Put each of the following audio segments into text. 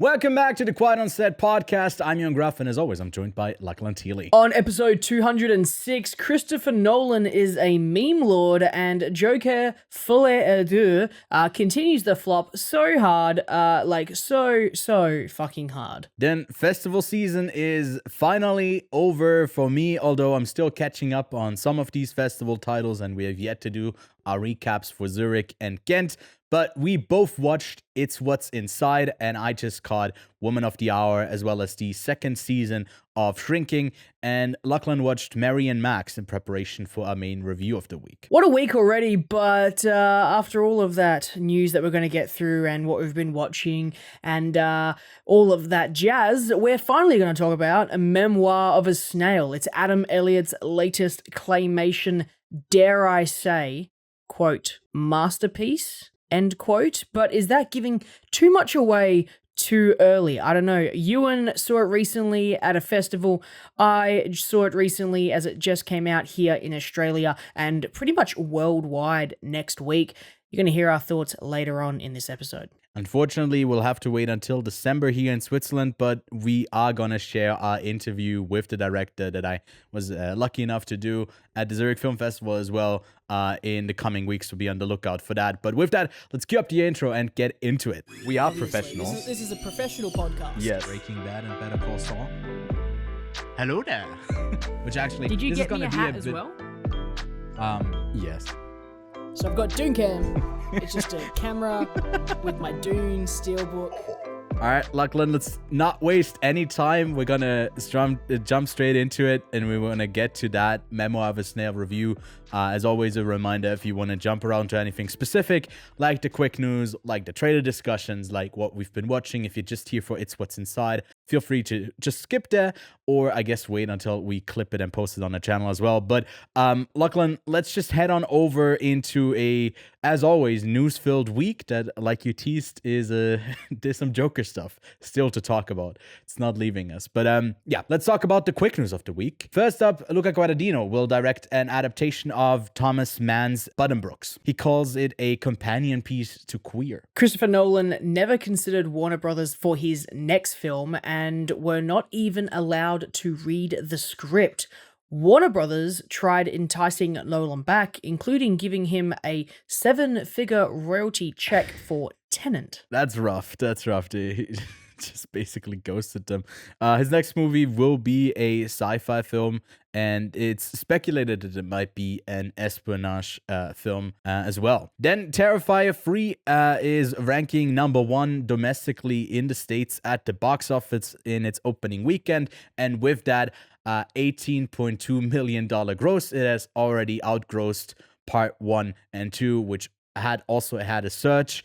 Welcome back to the Quiet on Set podcast. I'm Ewan Gruff, and as always, I'm joined by Lachlan. On episode 206, Christopher Nolan is a meme lord, and Joker Fowl continues the flop so hard, so fucking hard. Then festival season is finally over for me, although I'm still catching up on some of these festival titles, and we have yet to do our recaps for Zurich and Ghent. But we both watched It's What's Inside, and I just caught Woman of the Hour, as well as the second season of Shrinking, and Lachlan watched Mary and Max in preparation for our main review of the week. What a week already, but after all of that news that we're going to get through and what we've been watching and all of that jazz, we're finally going to talk about A Memoir of a Snail. It's Adam Elliott's latest claymation, dare I say, quote, masterpiece, end quote. But is that giving too much away too early? I don't know. Ewan saw it recently at a festival. I saw it recently as it just came out here in Australia and pretty much worldwide next week. You're going to hear our thoughts later on in this episode. Unfortunately, we'll have to wait until December here in Switzerland, but we are going to share our interview with the director that I was lucky enough to do at the Zurich Film Festival as well in the coming weeks, so be on the lookout for that. But with that, let's cue up the intro and get into it. We are professionals. This is a professional podcast. Yes. Breaking Bad and Better Call Saul. Hello there. Which actually, Did you this get is going me a to be hat a as bit, well? Yes. So I've got Dooncam. It's just a camera with my Dune steelbook. All right, Lachlan, let's not waste any time. We're going to jump straight into it, and we want to get to that Memoir of a Snail review. As always, a reminder, if you want to jump around to anything specific, like the quick news, like the trailer discussions, like what we've been watching, if you're just here for It's What's Inside, feel free to just skip there, or I guess wait until we clip it and post it on the channel as well. But Lachlan, let's just head on over into a, as always, news-filled week that, like you teased, is there's some Joker stuff still to talk about. It's not leaving us. But yeah, let's talk about the quick news of the week. First up, Luca Guadagnino will direct an adaptation of Thomas Mann's Buddenbrooks. He calls it a companion piece to Queer. Christopher Nolan never considered Warner Brothers for his next film and were not even allowed to read the script. Warner Brothers tried enticing Nolan back, including giving him a 7-figure royalty check for Tenet. That's rough. He just basically ghosted them. His next movie will be a sci-fi film, and it's speculated that it might be an espionage film as well. Then Terrifier 3 is ranking number 1 domestically in the States at the box office in its opening weekend, and with that, $18.2 million gross. It has already outgrossed part 1 and 2, which had a surge.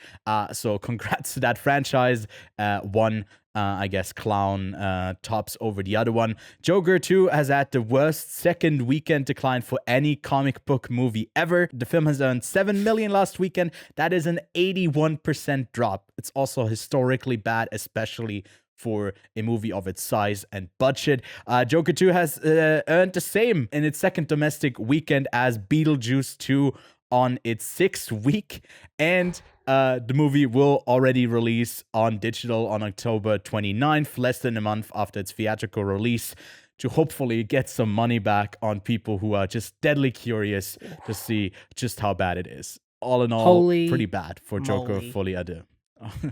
So congrats to that franchise. One, I guess, clown tops over the other one. Joker 2 has had the worst second weekend decline for any comic book movie ever. The film has earned $7 million last weekend. That is an 81% drop. It's also historically bad, especially for a movie of its size and budget. Joker 2 has earned the same in its second domestic weekend as Beetlejuice 2 on its 6th week, and the movie will already release on digital on October 29th, less than a month after its theatrical release, to hopefully get some money back on people who are just deadly curious to see just how bad it is. All in all, pretty bad for Joker Folie à deux.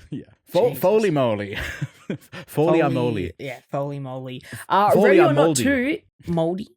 Yeah. Foley moly. Foley moly. Yeah, Foley moly. Foley Ready or Not moldy. 2, moldy.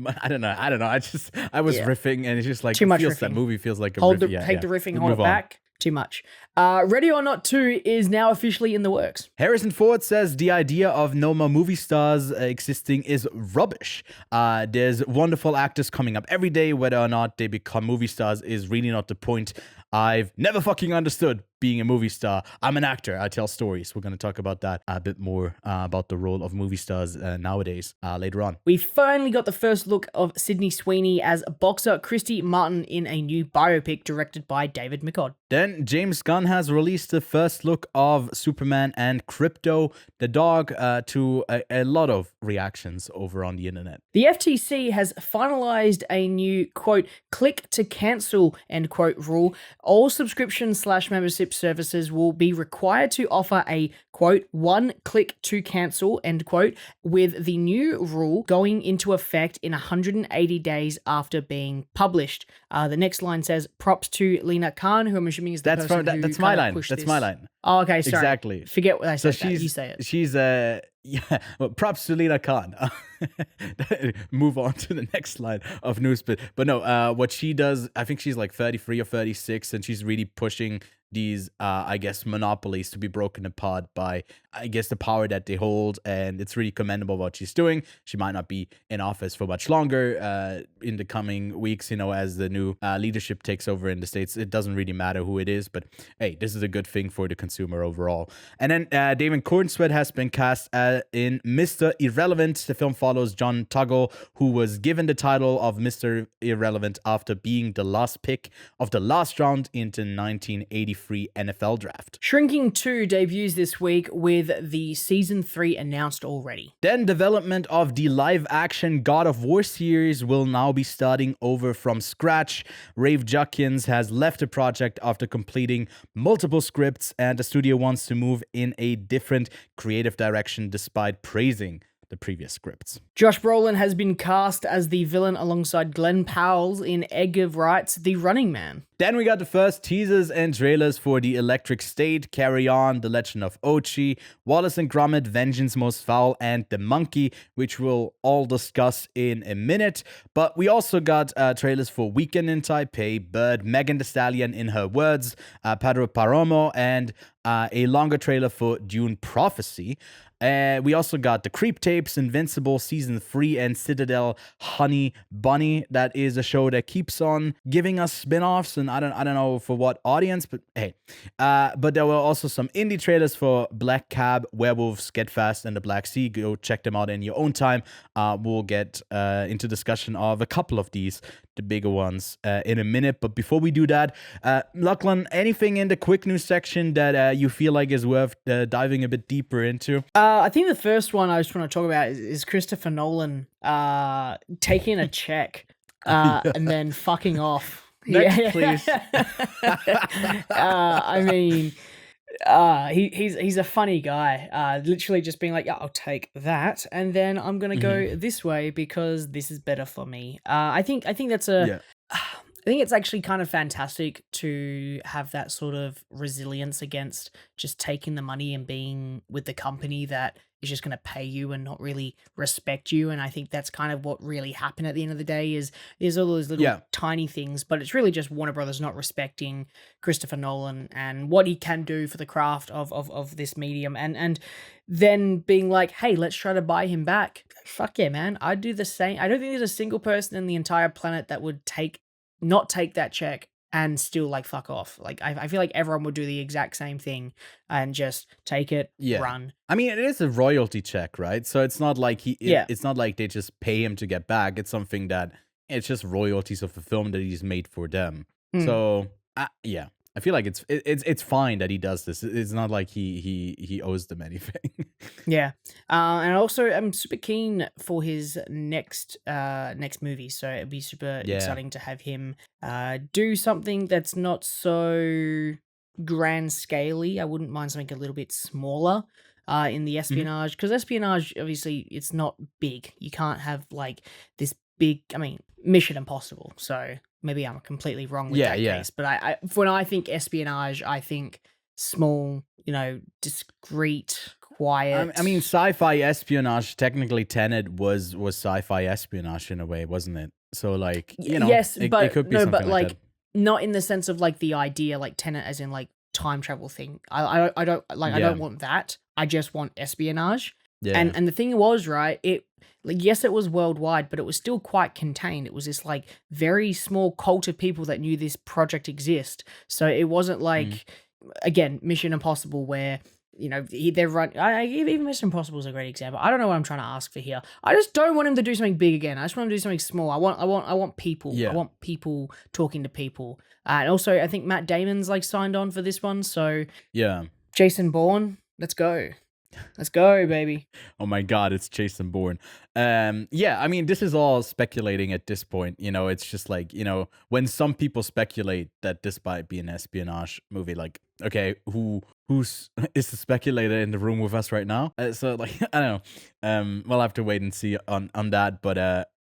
I don't know. I was riffing, and it's just like Too much feels riffing. That movie feels like a Take riff. the riffing, We'll hold it move on. back. Too much. Ready or Not 2 is now officially in the works. Harrison Ford says the idea of no more movie stars existing is rubbish. There's wonderful actors coming up every day. Whether or not they become movie stars is really not the point. I've never fucking understood being a movie star. I'm an actor. I tell stories. We're going to talk about that a bit more, about the role of movie stars nowadays later on. We finally got the first look of Sydney Sweeney as boxer Christy Martin in a new biopic directed by David McCod. Then James Gunn has released the first look of Superman and Krypto, the dog, to a lot of reactions over on the internet. The FTC has finalized a new, quote, click to cancel, end quote, rule, all subscription/membership services will be required to offer a, quote, one click to cancel, end quote, with the new rule going into effect in 180 days after being published. The next line says, props to Lena Khan, who I'm assuming is the person who that's my kind of line. pushed That's this. my line. Oh, okay, sorry. Exactly. Forget what I said. So You say it. she's yeah. Well, props to Lena Khan. Move on to the next line of news, but no. What she does, I think she's like 33 or 36, and she's really pushing these, I guess, monopolies to be broken apart by, I guess, the power that they hold, and it's really commendable what she's doing. She might not be in office for much longer in the coming weeks, as the new leadership takes over in the States. It doesn't really matter who it is, but hey, this is a good thing for the consumer overall. And then David Cornsweet has been cast in Mr. Irrelevant. The film follows John Tuggle, who was given the title of Mr. Irrelevant after being the last pick of the last round into 1983 NFL draft. Shrinking 2 debuts this week with the season 3 announced already. Then development of the live-action God of War series will now be starting over from scratch. Rafe Judkins has left the project after completing multiple scripts, and the studio wants to move in a different creative direction despite praising the previous scripts. Josh Brolin has been cast as the villain alongside Glenn Powell in Edgar Wright's The Running Man. Then we got the first teasers and trailers for The Electric State, Carry On, The Legend of Ochi, Wallace and Gromit, Vengeance Most Fowl, and The Monkey, which we'll all discuss in a minute. But we also got trailers for Weekend in Taipei, Bird, Megan Thee Stallion in Her Words, Pedro Paromo, and a longer trailer for Dune Prophecy. We also got the Creep Tapes, Invincible Season 3, and Citadel Honey Bunny. That is a show that keeps on giving us spin-offs, and I don't know for what audience, but hey. But there were also some indie trailers for Black Cab, Werewolves, Get Fast, and The Black Sea. Go check them out in your own time. We'll get into discussion of a couple of these, the bigger ones, in a minute. But before we do that, Lachlan, anything in the quick news section that you feel like is worth diving a bit deeper into? I think the first one I just want to talk about is Christopher Nolan taking a check and then fucking off. Next, please. I mean, he's a funny guy. Literally just being like, yeah, I'll take that, and then I'm gonna go this way because this is better for me. I think that's a. Yeah. I think it's actually kind of fantastic to have that sort of resilience against just taking the money and being with the company that is just going to pay you and not really respect you. And I think that's kind of what really happened at the end of the day is all those little tiny things, but it's really just Warner Brothers not respecting Christopher Nolan and what he can do for the craft of this medium. And then being like, hey, let's try to buy him back. Fuck yeah, man. I'd do the same. I don't think there's a single person in the entire planet that would not take that check and still like fuck off. Like I feel like everyone would do the exact same thing and just take it, run. I mean, it is a royalty check, right? So it's not like it's not like they just pay him to get back. It's something that it's just royalties of the film that he's made for them. So yeah, I feel like it's fine that he does this. It's not like he owes them anything. Yeah, and also I'm super keen for his next movie. So it'd be super exciting to have him do something that's not so grand scaley. I wouldn't mind something a little bit smaller in the espionage, because espionage obviously it's not big. You can't have like this big. I mean, Mission Impossible. So maybe I'm completely wrong with that case. But I when I think espionage, I think small, discreet, quiet. I mean, sci-fi espionage. Technically, Tenet was sci-fi espionage in a way, wasn't it? So like, yes, it could be no, something but like that. Not in the sense of like the idea, like Tenet, as in like time travel thing. I don't like. I don't want that. I just want espionage. Yeah. And the thing was, right, yes, it was worldwide, but it was still quite contained. It was this like very small cult of people that knew this project exists. So it wasn't like, again, Mission Impossible where, they're even Mission Impossible is a great example. I don't know what I'm trying to ask for here. I just don't want him to do something big again. I just want him to do something small. I want people. Yeah. I want people talking to people. And also, I think Matt Damon's like signed on for this one. So yeah, Jason Bourne, let's go. Let's go, baby. Oh my God, it's Jason Bourne. Yeah, I mean, this is all speculating at this point. It's just like, when some people speculate that this might be an espionage movie, like, okay, who's is the speculator in the room with us right now? So like, I don't know. We'll have to wait and see on that. But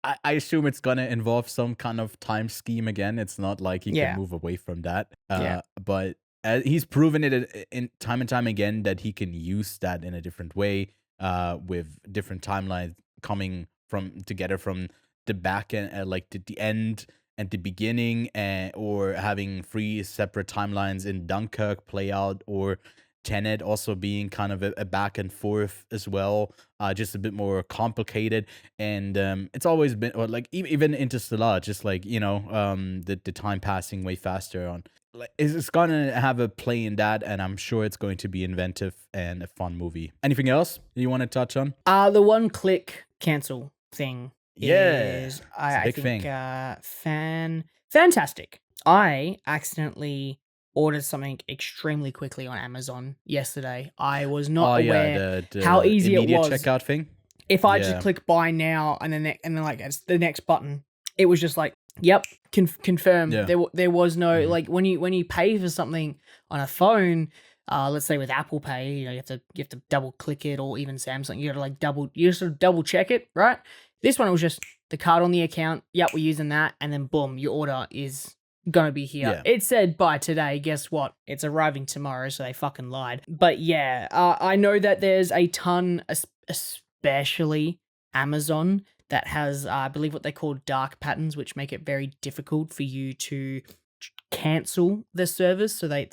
I assume it's gonna involve some kind of time scheme again. It's not like he Yeah. can move away from that. Yeah. But he's proven it in time and time again that he can use that in a different way, with different timelines coming from together from the back end, like the end and the beginning, or having 3 separate timelines in Dunkirk play out, or Tenet also being kind of a back and forth as well, just a bit more complicated. And it's always been, or like even Interstellar, just like the time passing way faster on. Like, it's gonna have a play in that, and I'm sure it's going to be inventive and a fun movie. Anything else you want to touch on? The one click cancel thing. Yeah, is, it's a big think thing. fantastic. I accidentally ordered something extremely quickly on Amazon yesterday. I was not aware the how easy it immediate was. checkout thing. If I Yeah. just click buy now and then like it's the next button, it was just like, yep, confirm. Yeah. There was no Mhm. like when you pay for something on a phone, let's say with Apple Pay, you have to double click it, or even Samsung, you gotta double check it, right? This one, it was just the card on the account. Yep, we're using that, and then boom, your order is gonna be here. Yeah. It said by today. Guess what? It's arriving tomorrow, so they fucking lied. But yeah, I know that there's a ton, especially Amazon, that has, I believe, what they call dark patterns, which make it very difficult for you to cancel the service. So they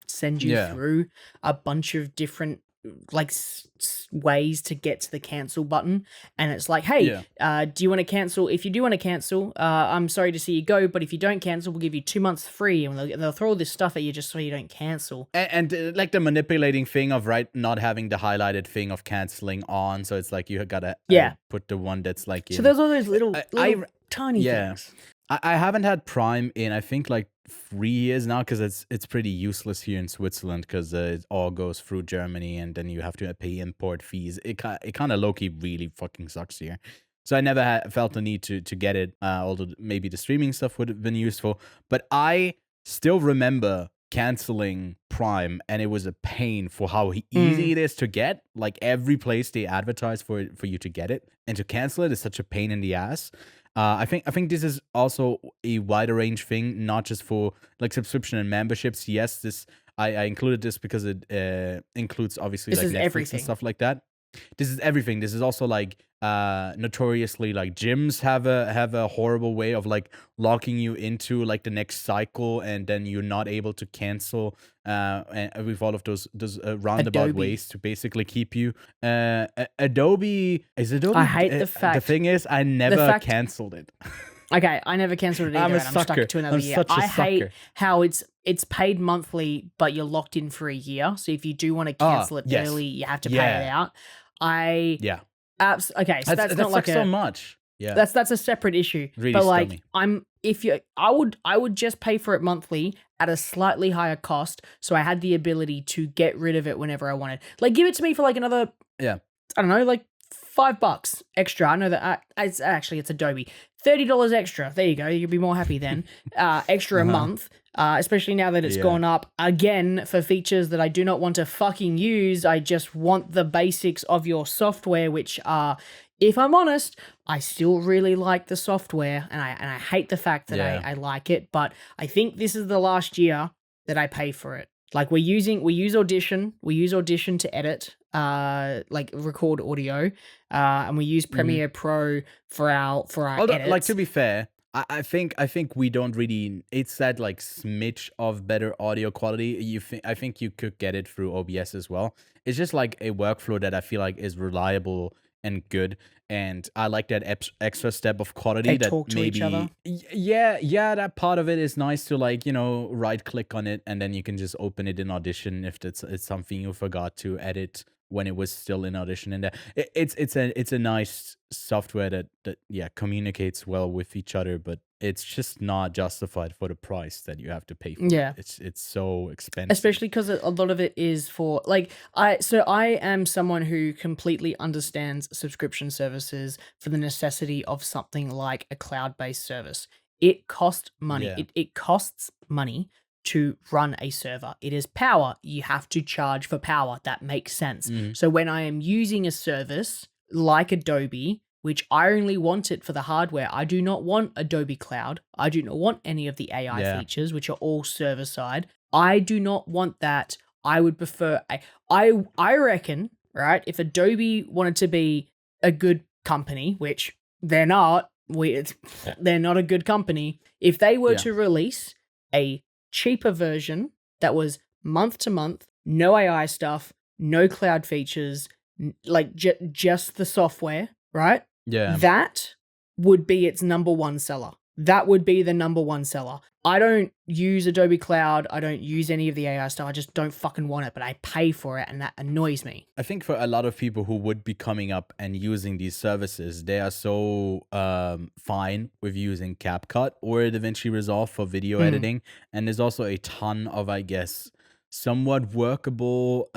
send you Yeah. through a bunch of different like ways to get to the cancel button, and it's like, hey, do you want to cancel? If you do want to cancel, I'm sorry to see you go, but if you don't cancel, we'll give you 2 months free, and they'll throw all this stuff at you just so you don't cancel. And like the manipulating thing of not having the highlighted thing of canceling on, so it's like you gotta put the one that's like So there's all those little tiny Yeah. things. I haven't had Prime in, I think, like 3 years now, because it's pretty useless here in Switzerland, because it all goes through Germany, and then you have to pay import fees. It kind of low-key really fucking sucks here. So I never felt the need to get it, although maybe the streaming stuff would have been useful. But I still remember canceling Prime, and it was a pain for how easy it is to get. Like, every place they advertise for you to get it, and to cancel it is such a pain in the ass. I think this is also a wider range thing, not just for like subscription and memberships. Yes, this I included this because it includes obviously This like is Netflix everything. and stuff like that. This is everything. This is also like notoriously, like, gyms have a horrible way of like locking you into like the next cycle, and then you're not able to cancel, and with all of those roundabout Adobe. ways to basically keep you. Adobe is Adobe. I hate the The fact- thing is, I never fact- canceled it. Okay, I never cancelled it either, I'm a and I'm stuck sucker. to another I'm year. such a I hate sucker. how it's paid monthly, but you're locked in for a year. So if you do want to cancel it yes. early, you have to pay Yeah. it out. Yeah, Okay, so that's that not like sucks so much. Yeah, that's a separate issue. Really but like, scummy. I would just pay for it monthly at a slightly higher cost, so I had the ability to get rid of it whenever I wanted. Like, give it to me for like another, I don't know, like $5 extra. I know that it's Adobe. $30 extra. There you go. You'll be more happy then. Extra a month. Especially now that it's gone up again for features that I do not want to fucking use. I just want the basics of your software, which are, if I'm honest, I still really like the software, and I hate the fact that I like it, but I think this is the last year that I pay for it. Like, we use Audition to edit, like record audio, and we use Premiere Pro for our Although, edits. like, to be fair, I think we don't really. It's that like smidge of better audio quality. I think you could get it through OBS as well. It's just like a workflow that I feel like is reliable and good, and I like that extra step of quality. They that talk to maybe each other. Yeah, that part of it is nice to, like, right click on it, and then you can just open it in Audition if it's something you forgot to edit when it was still in Audition. And it's a nice software that communicates well with each other. But it's just not justified for the price that you have to pay for Yeah. it. It's so expensive. Especially because a lot of it is for like I am someone who completely understands subscription services for the necessity of something like a cloud-based service. It costs money. Yeah. It costs money to run a server. It is power. You have to charge for power. That makes sense. Mhm. So when I am using a service like Adobe, which I only want it for the hardware, I do not want Adobe Cloud. I do not want any of the AI Yeah. features, which are all server side. I do not want that. I would prefer I reckon, right? If Adobe wanted to be a good company, which they're not, they're not a good company. If they were Yeah. to release a cheaper version that was month to month, no AI stuff, no cloud features, like just the software, right? Yeah. That would be its number one seller. That would be the number one seller. I don't use Adobe Cloud. I don't use any of the AI stuff. I just don't fucking want it, but I pay for it, and that annoys me. I think for a lot of people who would be coming up and using these services, they are so fine with using CapCut or DaVinci Resolve for video editing. And there's also a ton of, I guess, somewhat workable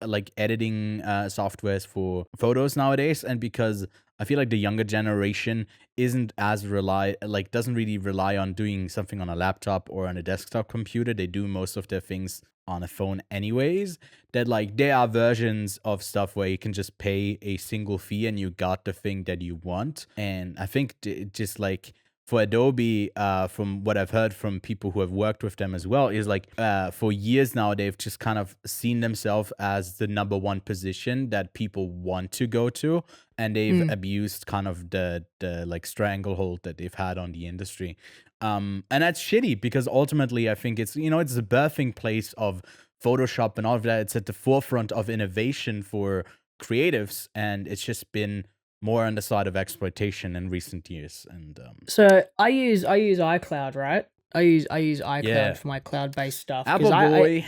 like editing softwares for photos nowadays. And because I feel like the younger generation isn't as doesn't really rely on doing something on a laptop or on a desktop computer. They do most of their things on a phone anyways, that like there are versions of stuff where you can just pay a single fee and you got the thing that you want. And I think just like for Adobe, from what I've heard from people who have worked with them as well, is like for years now, they've just kind of seen themselves as the number one position that people want to go to. And they've abused kind of the like stranglehold that they've had on the industry. And that's shitty because ultimately I think it's, it's the birthing place of Photoshop and all of that. It's at the forefront of innovation for creatives. And it's just been more on the side of exploitation in recent years. And so I use iCloud, right? I use iCloud for my cloud-based stuff. Apple boy.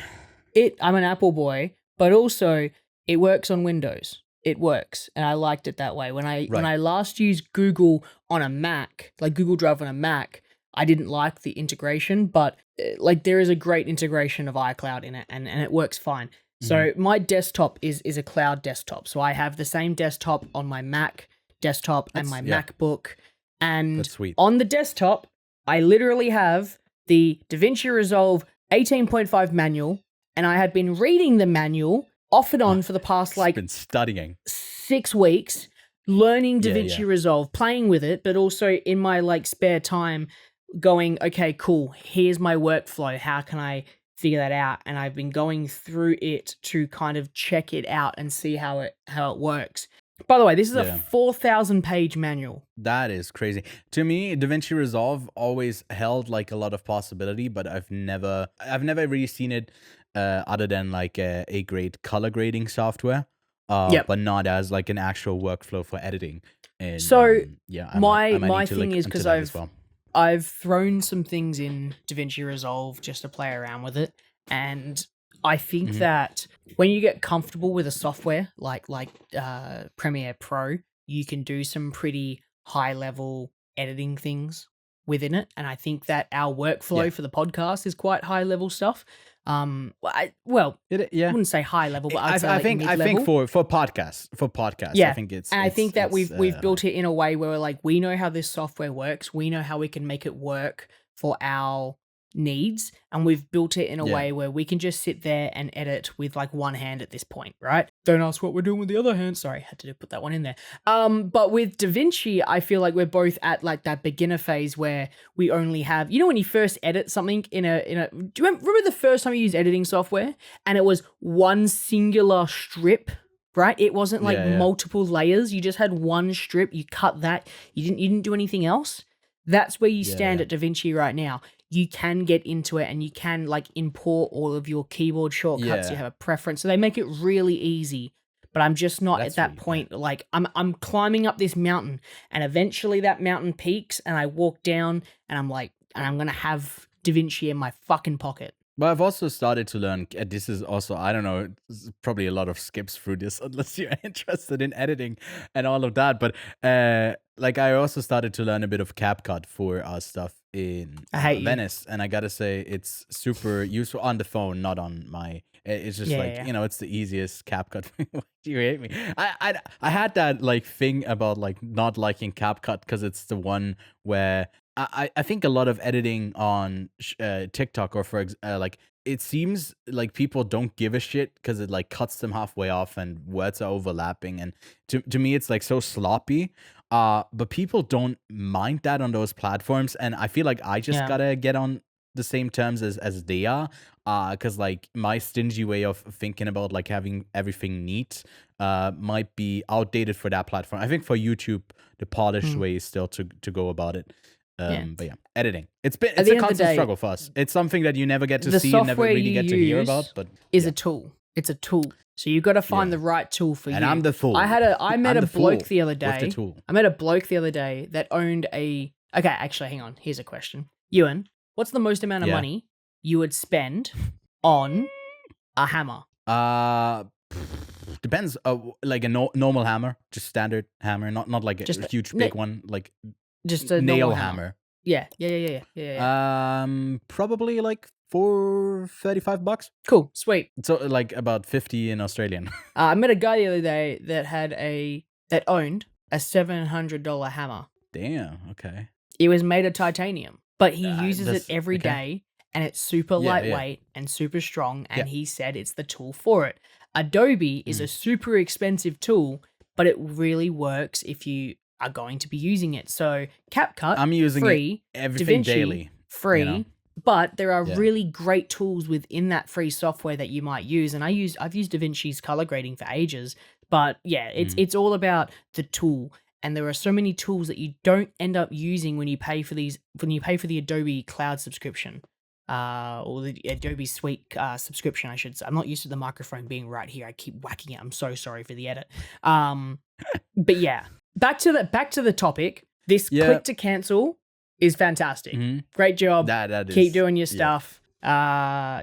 I'm an Apple boy, but also it works on Windows. It works, and I liked it that way. When I last used Google on a Mac, like Google Drive on a Mac, I didn't like the integration, but like there is a great integration of iCloud in it, and it works fine. So my desktop is a cloud desktop. So I have the same desktop on my Mac desktop and my MacBook. And That's sweet. on the desktop, I literally have the DaVinci Resolve 18.5 manual, and I had been reading the manual off and on for the past been studying 6 weeks, learning DaVinci Resolve, playing with it, but also in my like spare time going, okay, cool, here's my workflow. How can I figure that out? And I've been going through it to kind of check it out and see how it works. By the way, this is a 4,000 page manual. That is crazy. To me, DaVinci Resolve always held like a lot of possibility, but I've never really seen it other than like a great color grading software, but not as like an actual workflow for editing. And so my thing is because I've thrown some things in DaVinci Resolve just to play around with it, and I think that when you get comfortable with a software like Premiere Pro, you can do some pretty high level editing things within it, and I think that our workflow for the podcast is quite high level stuff. I wouldn't say high level, but I think for podcasts, I think it's. And I think that we've built it in a way where we're like, we know how this software works, we know how we can make it work for our needs, and we've built it in a way where we can just sit there and edit with like one hand at this point, right? Don't ask what we're doing with the other hand. Sorry, had to put that one in there. But with DaVinci, I feel like we're both at like that beginner phase where we only have, when you first edit something in a do you remember the first time you used editing software and it was one singular strip, right? It wasn't like multiple layers. You just had one strip. You cut that. You didn't do anything else. That's where you stand at DaVinci right now. You can get into it and you can like import all of your keyboard shortcuts. You have a preference. So they make it really easy, but I'm just not at that point. Like I'm climbing up this mountain and eventually that mountain peaks and I walk down and I'm like, and I'm going to have DaVinci in my fucking pocket. But I've also started to learn. This is also, I don't know, it's probably a lot of skips through this unless you're interested in editing and all of that. But like I also started to learn a bit of CapCut for our stuff in I hate you. Venice, and I gotta say it's super useful on the phone, not on my. It's just Yeah, like yeah. it's the easiest CapCut. Why do you hate me? I had that like thing about like not liking CapCut because it's the one where I think a lot of editing on TikTok or like it seems like people don't give a shit because it like cuts them halfway off and words are overlapping, and to me it's like so sloppy. But people don't mind that on those platforms, and I feel like I just Yeah. gotta get on the same terms as they are. Because like my stingy way of thinking about like having everything neat might be outdated for that platform. I think for YouTube the polished way is still to go about it. Yeah. But yeah, editing. It's At a the end of the constant day, struggle for us. It's something that you never get to the see and never software really you get to hear use about. But is yeah. a tool. It's a tool. So you got to find Yeah. the right tool for you. And I'm the fool. I met I'm a the bloke fool the other with the day. tool. I met a bloke the other day that owned a. Okay, actually, hang on. Here's a question. Ewan, what's the most amount of Yeah. money you would spend on a hammer? Depends. Like a normal hammer, just standard hammer, not like Just a huge big one, like Just a nail normal hammer. Yeah. Probably like for $35. Cool. Sweet. So like about 50 in Australian. I met a guy the other day that owned a $700 hammer. Damn. Okay. It was made of titanium, but he uses it that's- every okay. day, and it's super Yeah, yeah. lightweight and super strong, and Yeah. he said it's the tool for it. Adobe is a super expensive tool, but it really works if you are going to be using it. So CapCut, I'm using free, everything DaVinci, daily. free, you know? but there are Yeah. really great tools within that free software that you might use. And I've used DaVinci's color grading for ages, but yeah, it's all about the tool. And there are so many tools that you don't end up using when you pay for the Adobe Cloud subscription, or the Adobe Suite subscription, I should say. I'm not used to the microphone being right here. I keep whacking it. I'm so sorry for the edit. But yeah, back to the topic. This click to cancel is fantastic. Great job. That is, Keep doing your stuff. Yeah.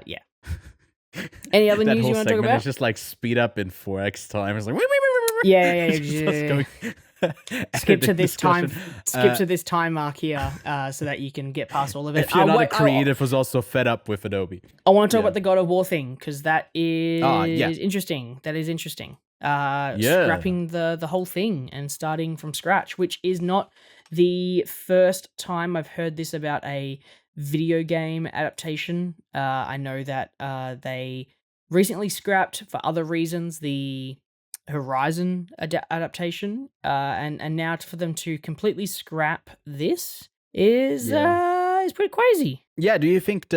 Any other that news whole you want to talk segment about? is just like speed up in 4x time. It's like Yeah. just going- Skip to editing this time. discussion. Skip to this time mark here, so that you can get past all of it. If you're not wait, a creative who's also fed up with Adobe. I want to talk Yeah. about the God of War thing because that is yeah. interesting. That is interesting. Scrapping the whole thing and starting from scratch, which is not the first time I've heard this about a video game adaptation. I know that they recently scrapped for other reasons the Horizon adaptation, and now for them to completely scrap this is pretty crazy. Yeah, do you think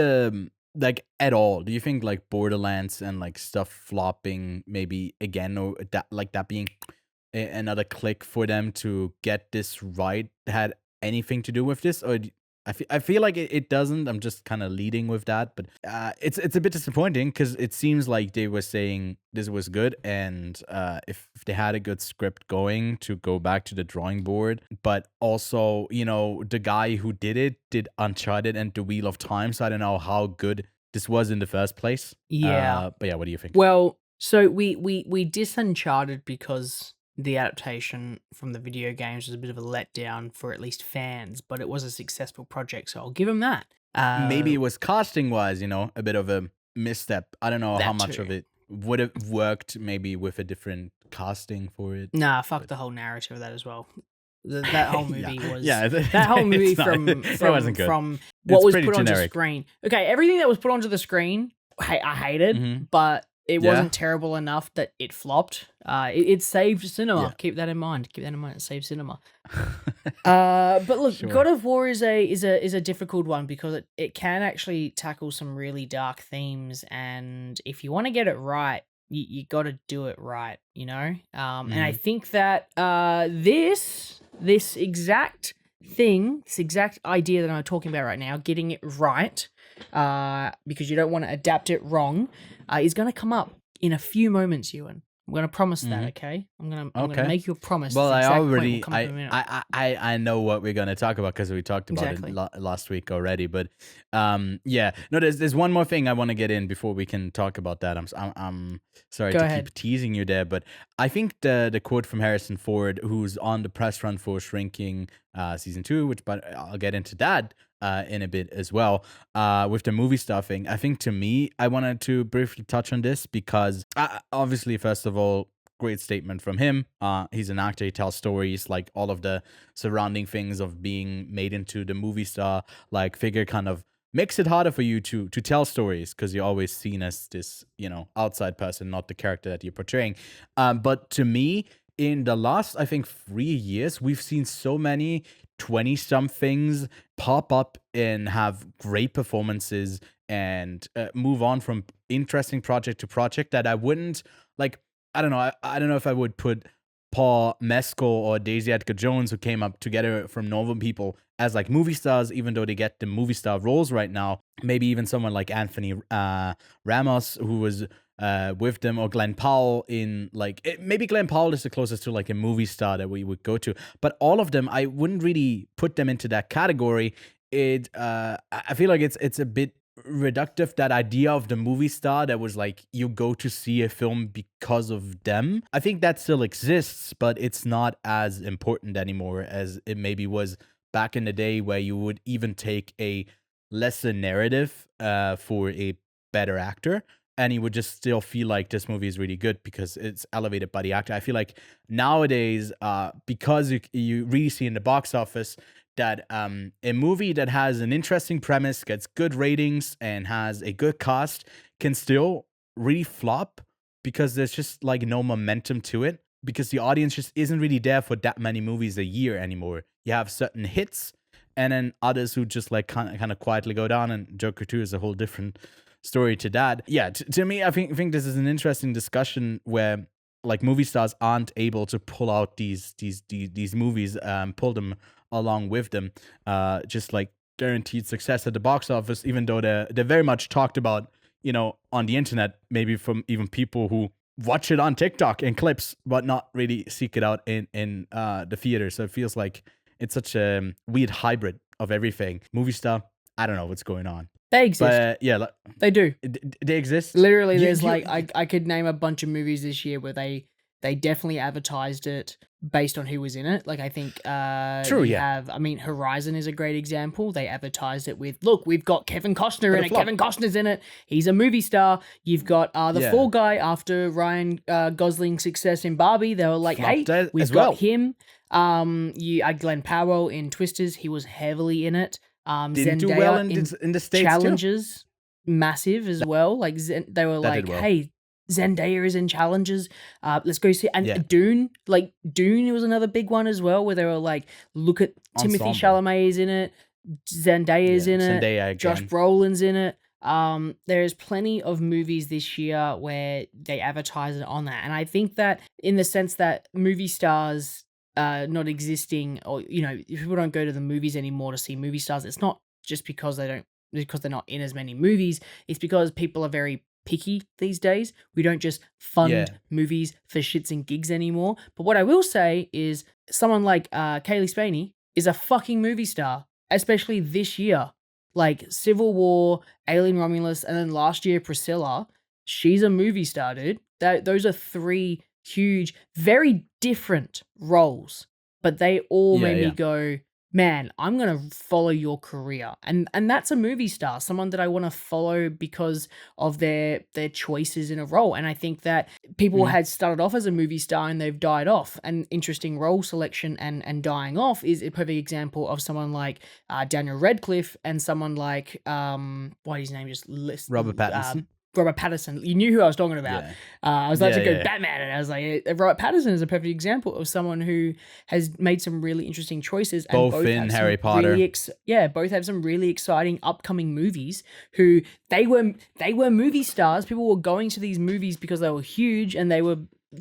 like at all? Do you think like Borderlands and like stuff flopping maybe again, or that being another click for them to get this right had anything to do with this? Or I feel like it doesn't. I'm just kind of leading with that, but it's a bit disappointing because it seems like they were saying this was good, and if they had a good script going to go back to the drawing board, but also the guy who did Uncharted and The Wheel of Time, so I don't know how good this was in the first place. Yeah, but yeah, what do you think? Well, so we diss Uncharted because the adaptation from the video games was a bit of a letdown for at least fans, but it was a successful project, so I'll give them that. Maybe it was casting wise, a bit of a misstep. I don't know how That much too. of it would have worked maybe with a different casting for it. Nah, fuck the whole narrative of that as well. That whole movie was that whole movie it's not- it wasn't good. from what It's was pretty put onto generic. screen. Okay, everything that was put onto the screen, I hated, Mhm. but it Yeah. wasn't terrible enough that it flopped. It saved cinema. Yeah. Keep that in mind. It saved cinema. But look, Sure. God of War is a difficult one because it can actually tackle some really dark themes, and if you want to get it right, you got to do it right, And I think that this exact thing, this exact idea that I'm talking about right now, getting it right, because you don't want to adapt it wrong, is going to come up in a few moments, Ewan. I'm gonna promise that. Mhm. Okay, I'm gonna Okay. make you a promise. Well, This I exact point will already come up in a minute. I know what we're gonna talk about because we talked about Exactly. it last week already. But yeah, no, there's one more thing I want to get in before we can talk about that. I'm sorry Go to ahead. keep teasing you there, but I think the quote from Harrison Ford, who's on the press run for Shrinking season 2, which but I'll get into that in a bit as well. With the movie stuffing, I think to me, I wanted to briefly touch on this because obviously, first of all, great statement from him. He's an actor. He tells stories. Like all of the surrounding things of being made into the movie star like figure kind of makes it harder for you to tell stories because you're always seen as this outside person, not the character that you're portraying. But to me, in the last I think 3 years, we've seen so many 20-somethings pop up and have great performances and move on from interesting project to project that I wouldn't like. I don't know. I don't know if I would put Paul Mescal or Daisy Edgar Jones, who came up together from Northern People, as like movie stars, even though they get the movie star roles right now. Maybe even someone like Anthony Ramos, who was with them, or Glenn Powell in maybe Glenn Powell is the closest to like a movie star that we would go to. But all of them, I wouldn't really put them into that category. I feel like it's a bit reductive, that idea of the movie star that was like you go to see a film because of them. I think that still exists, but it's not as important anymore as it maybe was back in the day, where you would even take a lesser narrative for a better actor, and you would just still feel like this movie is really good because it's elevated by the actor. I feel like nowadays, because you really see in the box office that a movie that has an interesting premise, gets good ratings, and has a good cast can still really flop because there's just like no momentum to it, because the audience just isn't really there for that many movies a year anymore. You have certain hits and then others who just like kind of quietly go down, and Joker 2 is a whole different story to that. Yeah, to me, I think this is an interesting discussion where like movie stars aren't able to pull out these movies, pull them along with them, just like guaranteed success at the box office, even though they're very much talked about, on the internet, maybe from even people who watch it on TikTok in clips, but not really seek it out in the theater. So it feels like it's such a weird hybrid of everything. Movie star, I don't know what's going on. They exist. But yeah, They do. They exist. Literally, there's I could name a bunch of movies this year where they definitely advertised it based on who was in it. Like I think True, you yeah. have, I mean, Horizon is a great example. They advertised it with, look, we've got Kevin Costner in it. flop. Kevin Costner's in it. He's a movie star. You've got the Yeah. Fall Guy after Ryan Gosling's success in Barbie. They were like, hey, Flopped we've as got well. him. You Glenn Powell in Twisters. He was heavily in it. Didn't do Zendaya well in the States Challenges, massive as well. Like they were That like, did well. hey, Zendaya is in Challenges. Let's go see. And Yeah. Dune was another big one as well, where they were like, look at Timothy Ensemble. Chalamet is in it, Zendaya's in it, Zendaya Josh again. Brolin's in it. There's plenty of movies this year where they advertise it on that, and I think that in the sense that movie stars not existing, or if people don't go to the movies anymore to see movie stars, it's not just because they're not in as many movies. It's because people are very picky these days. We don't just fund Yeah. movies for shits and gigs anymore. But what I will say is someone like Kaylee Spaney is a fucking movie star, especially this year. Like Civil War, Alien Romulus, and then last year Priscilla. She's a movie star, dude. Those are three huge, very different roles, but they all made me go, man, I'm gonna follow your career, and that's a movie star, someone that I want to follow because of their choices in a role. And I think that people had started off as a movie star and they've died off. And interesting role selection and dying off is a perfect example of someone like Daniel Radcliffe and someone like what his name just list Robert Pattinson. Robert Pattinson. You knew who I was talking about. Yeah. I was about to go Yeah. Batman, and I was like, Robert Pattinson is a perfect example of someone who has made some really interesting choices. And Both in have some Harry Potter. Really both have some really exciting upcoming movies. Who they were movie stars. People were going to these movies because they were huge, and they were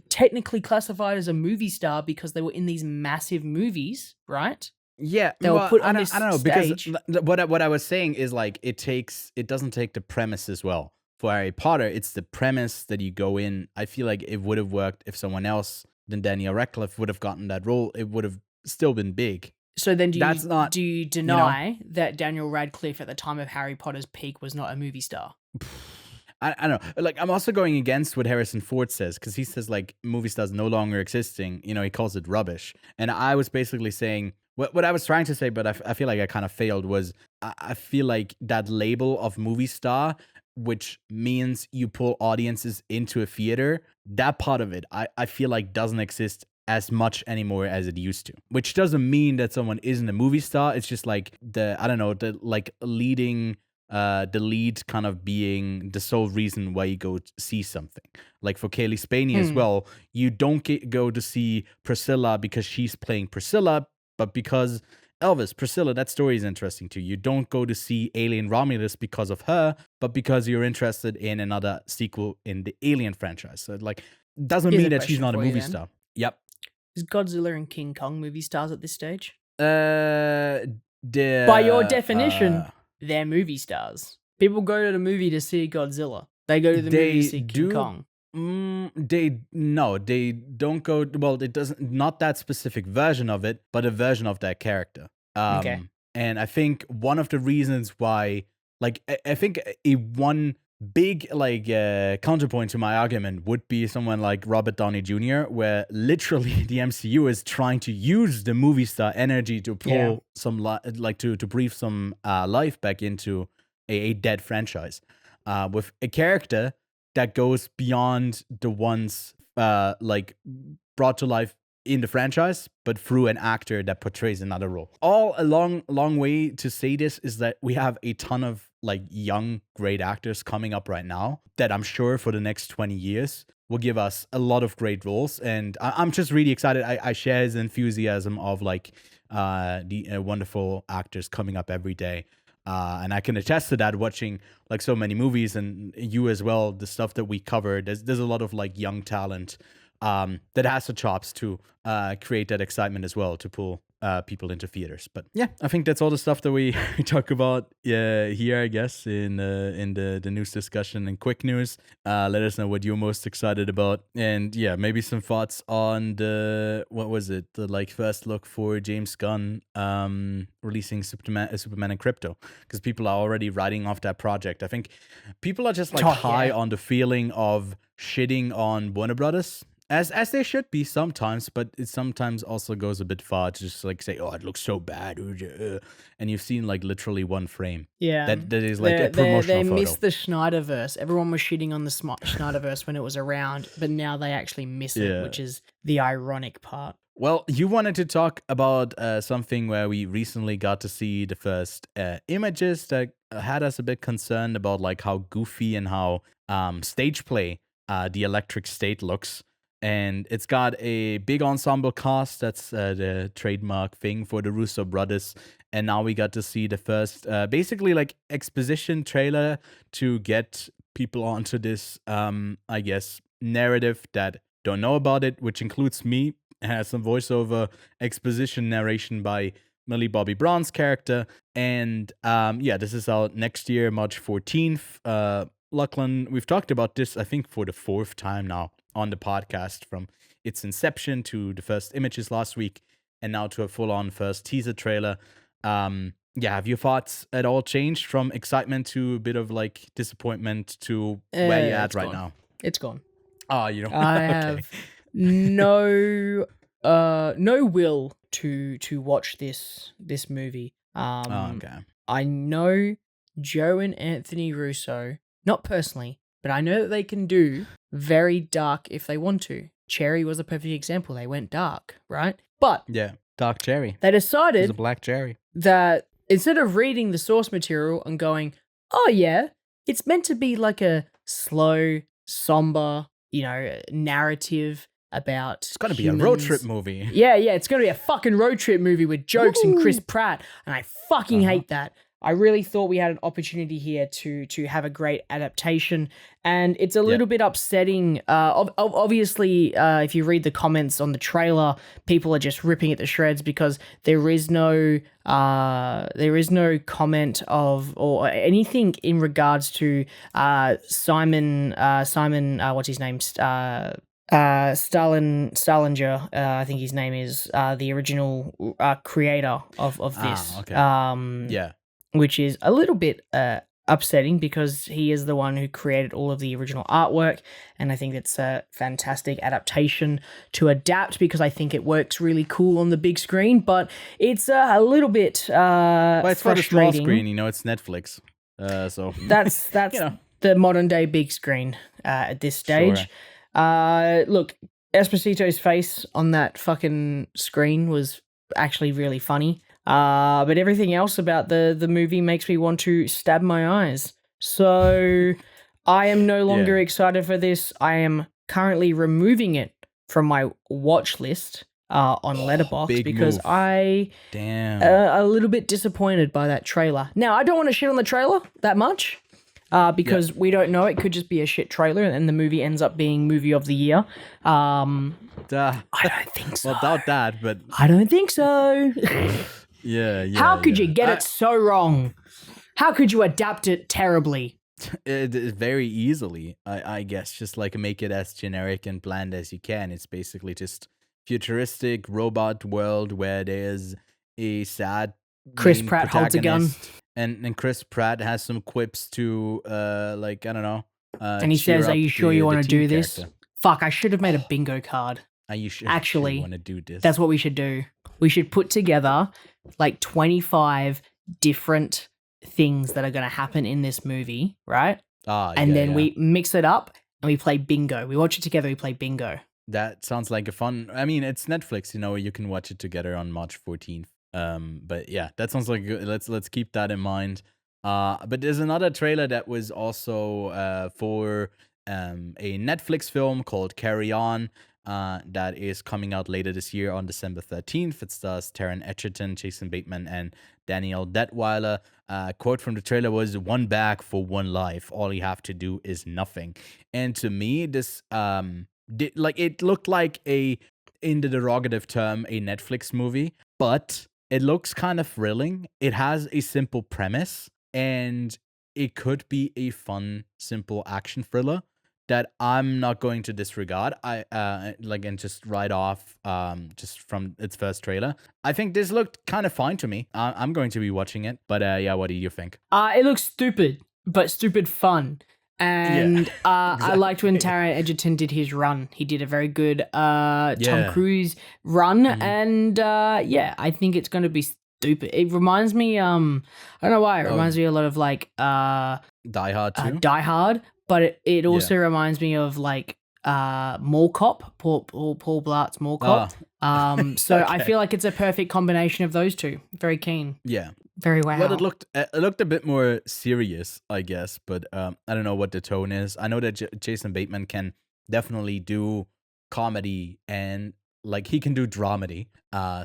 technically classified as a movie star because they were in these massive movies, right? Yeah, They were put on this I don't know stage. because what I was saying is like it doesn't take the premise as well for Harry Potter, it's the premise that you go in. I feel like it would have worked if someone else than Daniel Radcliffe would have gotten that role. It would have still been big. So then That's not, do you deny that Daniel Radcliffe at the time of Harry Potter's peak was not a movie star? I don't know. Like, I'm also going against what Harrison Ford says, because he says, like, movie stars no longer existing. You know, he calls it rubbish. And I was basically saying, what I was trying to say, but I feel like I kind of failed, was I feel like that label of movie star, which means you pull audiences into a theater, that part of it, I feel like doesn't exist as much anymore as it used to. Which doesn't mean that someone isn't a movie star. It's just like the lead kind of being the sole reason why you go to see something. Like for Kaylee Spaney as well, you don't go to see Priscilla because she's playing Priscilla, but because Priscilla, that story is interesting to you. You don't go to see Alien Romulus because of her, but because you're interested in another sequel in the Alien franchise. So like, doesn't Here's mean a that she's question not a for you movie then. star. Yep. Is Godzilla and King Kong movie stars at this stage? By By your definition, they're movie stars. People go to the movie to see Godzilla. They go to the movie to see King Kong. They don't go. Well, it doesn't. Not that specific version of it, but a version of that character. Okay. And I think one of the reasons why, like, I think one big counterpoint to my argument would be someone like Robert Downey Jr., where literally the MCU is trying to use the movie star energy to pull some to breathe some life back into a dead franchise, with a character that goes beyond the ones brought to life in the franchise, but through an actor that portrays another role. All a long way to say this is that we have a ton of like young, great actors coming up right now that I'm sure for the next 20 years will give us a lot of great roles. And I'm just really excited. I share his enthusiasm of like the wonderful actors coming up every day. And I can attest to that watching like so many movies, and you as well, the stuff that we covered. There's a lot of like young talent that has the chops to create that excitement as well, to pull people into theaters. But yeah, I think that's all the stuff that we talk about here, I guess, in the news discussion and quick news. Let us know what you're most excited about, and yeah, maybe some thoughts on the first look for James Gunn releasing Superman and Krypto, because people are already writing off that project. I think people are just like high on the feeling of shitting on Warner Brothers. As they should be sometimes, but it sometimes also goes a bit far to just like say, oh, it looks so bad. And you've seen like literally one frame. Yeah. That is like a promotional photo. They missed the Snyderverse. Everyone was shitting on the Snyderverse when it was around, but now they actually miss it, which is the ironic part. Well, you wanted to talk about something where we recently got to see the first images that had us a bit concerned about like how goofy and how stage play the Electric State looks. And it's got a big ensemble cast. That's the trademark thing for the Russo brothers. And now we got to see the first, basically like exposition trailer to get people onto this, I guess, narrative that don't know about it, which includes me. It has some voiceover exposition narration by Millie Bobby Brown's character. And this is out next year, March 14th. Lachlan, we've talked about this, I think, for the fourth time now on the podcast, from its inception to the first images last week and now to a full-on first teaser trailer. Have your thoughts at all changed from excitement to a bit of like disappointment to where you're at right now? It's gone. Oh, you don't. I have no will to watch this movie. Okay. I know Joe and Anthony Russo, not personally, but I know that they can do very dark if they want to. Cherry was a perfect example. They went dark, right? But yeah, dark cherry. They decided It was a black cherry. That instead of reading the source material and going, oh yeah, it's meant to be like a slow, somber, narrative about It's got to be a road trip movie. Yeah, it's going to be a fucking road trip movie with jokes and Chris Pratt, and I fucking hate that. I really thought we had an opportunity here to have a great adaptation, and it's a little bit upsetting. Obviously, if you read the comments on the trailer, people are just ripping it to shreds because there is no comment of or anything in regards to Simon. What's his name? Stallinger, I think his name is, the original creator of this. Yeah. Which is a little bit upsetting because he is the one who created all of the original artwork, and I think it's a fantastic adaptation to adapt because I think it works really cool on the big screen, but it's a little bit Well, it's for the small frustrating. screen, it's Netflix. So That's the modern day big screen at this stage. Sure. Look, Esposito's face on that fucking screen was actually really funny. But everything else about the movie makes me want to stab my eyes. So I am no longer excited for this. I am currently removing it from my watch list on Letterboxd because move. I Damn. a little bit disappointed by that trailer. Now, I don't want to shit on the trailer that much. Because we don't know, it could just be a shit trailer and the movie ends up being movie of the year. I don't think so. Well, doubt that, but I don't think so. yeah. How could you get it so wrong? How could you adapt it terribly? Very easily, I guess. Just like make it as generic and bland as you can. It's basically just futuristic robot world where there's a sad Chris main Pratt holds a gun. And Chris Pratt has some quips to I don't know. And he says, "Are you sure you want to do this?" Fuck, I should have made a bingo card. Are you sure Actually, you want to do this? That's what we should do. We should put together like 25 different things that are going to happen in this movie, right? And then we mix it up and we play bingo. We watch it together, we play bingo. That sounds like a fun. I mean, it's Netflix, you can watch it together on March 14th. But yeah, that sounds like good. Let's keep that in mind. But there's another trailer that was also for a Netflix film called Carry On. That is coming out later this year on December 13th. It stars Taron Egerton, Jason Bateman, and Danielle Detweiler. Quote from the trailer was, "One bag for one life. All you have to do is nothing." And to me, this it looked like in the derogative term, a Netflix movie, but it looks kind of thrilling. It has a simple premise, and it could be a fun, simple action thriller that I'm not going to disregard. And just write off just from its first trailer. I think this looked kind of fine to me. I'm going to be watching it, but what do you think? It looks stupid, but stupid fun. And exactly. I liked when Taron Egerton did his run. He did a very good Tom Cruise run, and I think it's going to be stupid. It reminds me, I don't know why, it reminds me a lot of like Die Hard too. Die Hard, but it also reminds me of like Mall Cop, Paul Blatt's Mall Cop. So I feel like it's a perfect combination of those two. Very keen. Yeah. Very wow. Well, it looked a bit more serious, I guess, but I don't know what the tone is. I know that Jason Bateman can definitely do comedy and like he can do dramedy.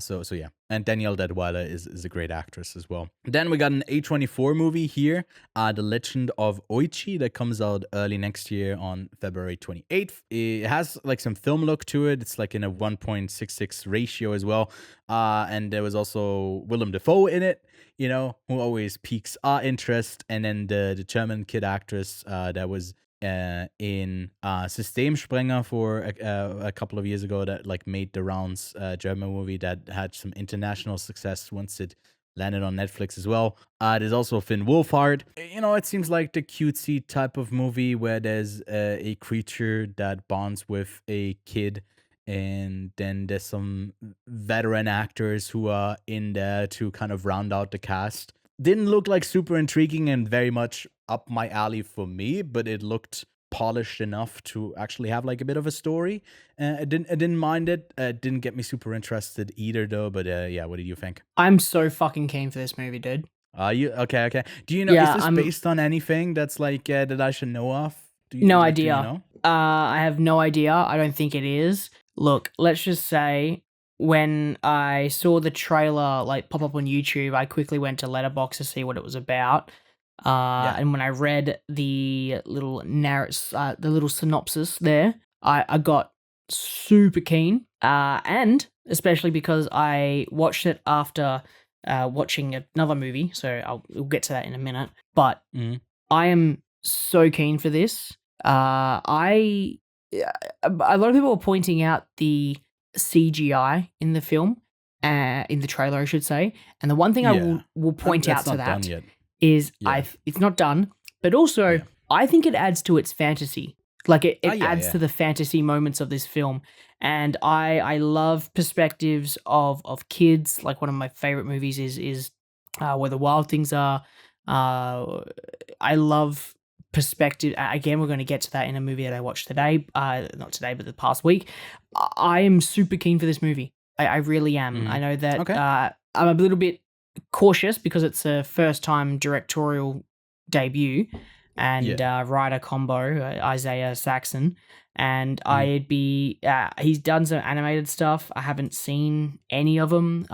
So yeah. And Danielle Detweiler is a great actress as well. Then we got an A24 movie here, The Legend of Ochi, that comes out early next year on February 28th. It has like some film look to it. It's like in a 1.66 ratio as well. And there was also Willem Dafoe in it, who always piques our interest. And then the German kid actress that was in Systemsprenger for a couple of years ago that like made the rounds, German movie that had some international success once it landed on Netflix as well. There's also Finn Wolfhard. It seems like the cutesy type of movie where there's a creature that bonds with a kid, and then there's some veteran actors who are in there to kind of round out the cast. Didn't look like super intriguing and very much up my alley for me, but it looked polished enough to actually have like a bit of a story. I didn't mind it. It didn't get me super interested either though, but what did you think? I'm so fucking keen for this movie, dude. Are you? Okay. Do you know, is this based on anything that's like that I should know of? No idea. I have no idea. I don't think it is. Look, let's just say when I saw the trailer like pop up on YouTube, I quickly went to Letterboxd to see what it was about. And when I read the little the little synopsis there, I got super keen. And especially because I watched it after watching another movie, so we'll get to that in a minute. But I am so keen for this. A lot of people are pointing out the CGI in the film, in the trailer, I should say. And the one thing I will point out to that is it's not done, but also I think it adds to its fantasy. Like it adds to the fantasy moments of this film. And I love perspectives of kids. Like one of my favorite movies is Where the Wild Things Are. I love perspective. Again, we're going to get to that in a movie that I watched today. Not today, but the past week. I am super keen for this movie. I really am. I know that I'm a little bit cautious because it's a first-time directorial debut and writer combo, Isaiah Saxon. And he's done some animated stuff. I haven't seen any of them.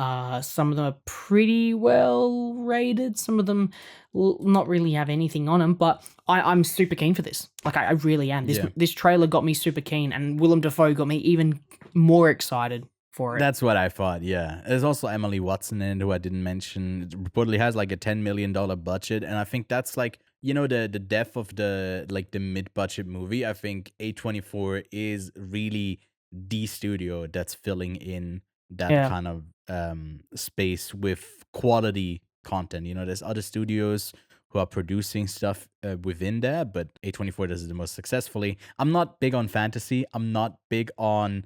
Some of them are pretty well rated. Some of them not really have anything on them, but I'm super keen for this. Like I really am. This trailer got me super keen, and Willem Dafoe got me even more excited for it. That's what I thought, yeah. There's also Emily Watson in it, who I didn't mention. It reportedly has like a $10 million budget, and I think that's like, you know, the death of the mid-budget movie. I think A24 is really the studio that's filling in that kind of space with quality content. You know, there's other studios who are producing stuff within there, but A24 does it the most successfully. I'm not big on fantasy. I'm not big on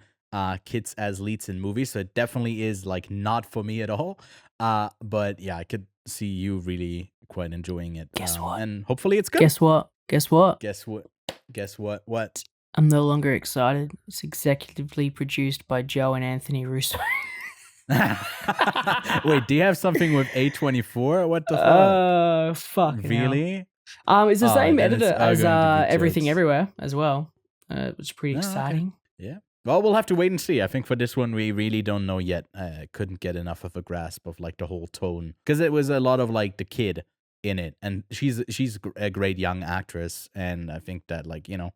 kids as leads in movies, so it definitely is like not for me at all. But yeah, I could see you really quite enjoying it. Guess what? And hopefully it's good. Guess what? What? I'm no longer excited. It's executively produced by Joe and Anthony Russo. Wait, do you have something with A24? What the fuck? Fuck. Really? It's the same editor as going to be Everything jokes. Everywhere as well. It was pretty exciting. Okay. Yeah. Well, we'll have to wait and see. I think for this one, we really don't know yet. Couldn't get enough of a grasp of like the whole tone, because it was a lot of like the kid in it, and she's a great young actress, and I think that like, you know,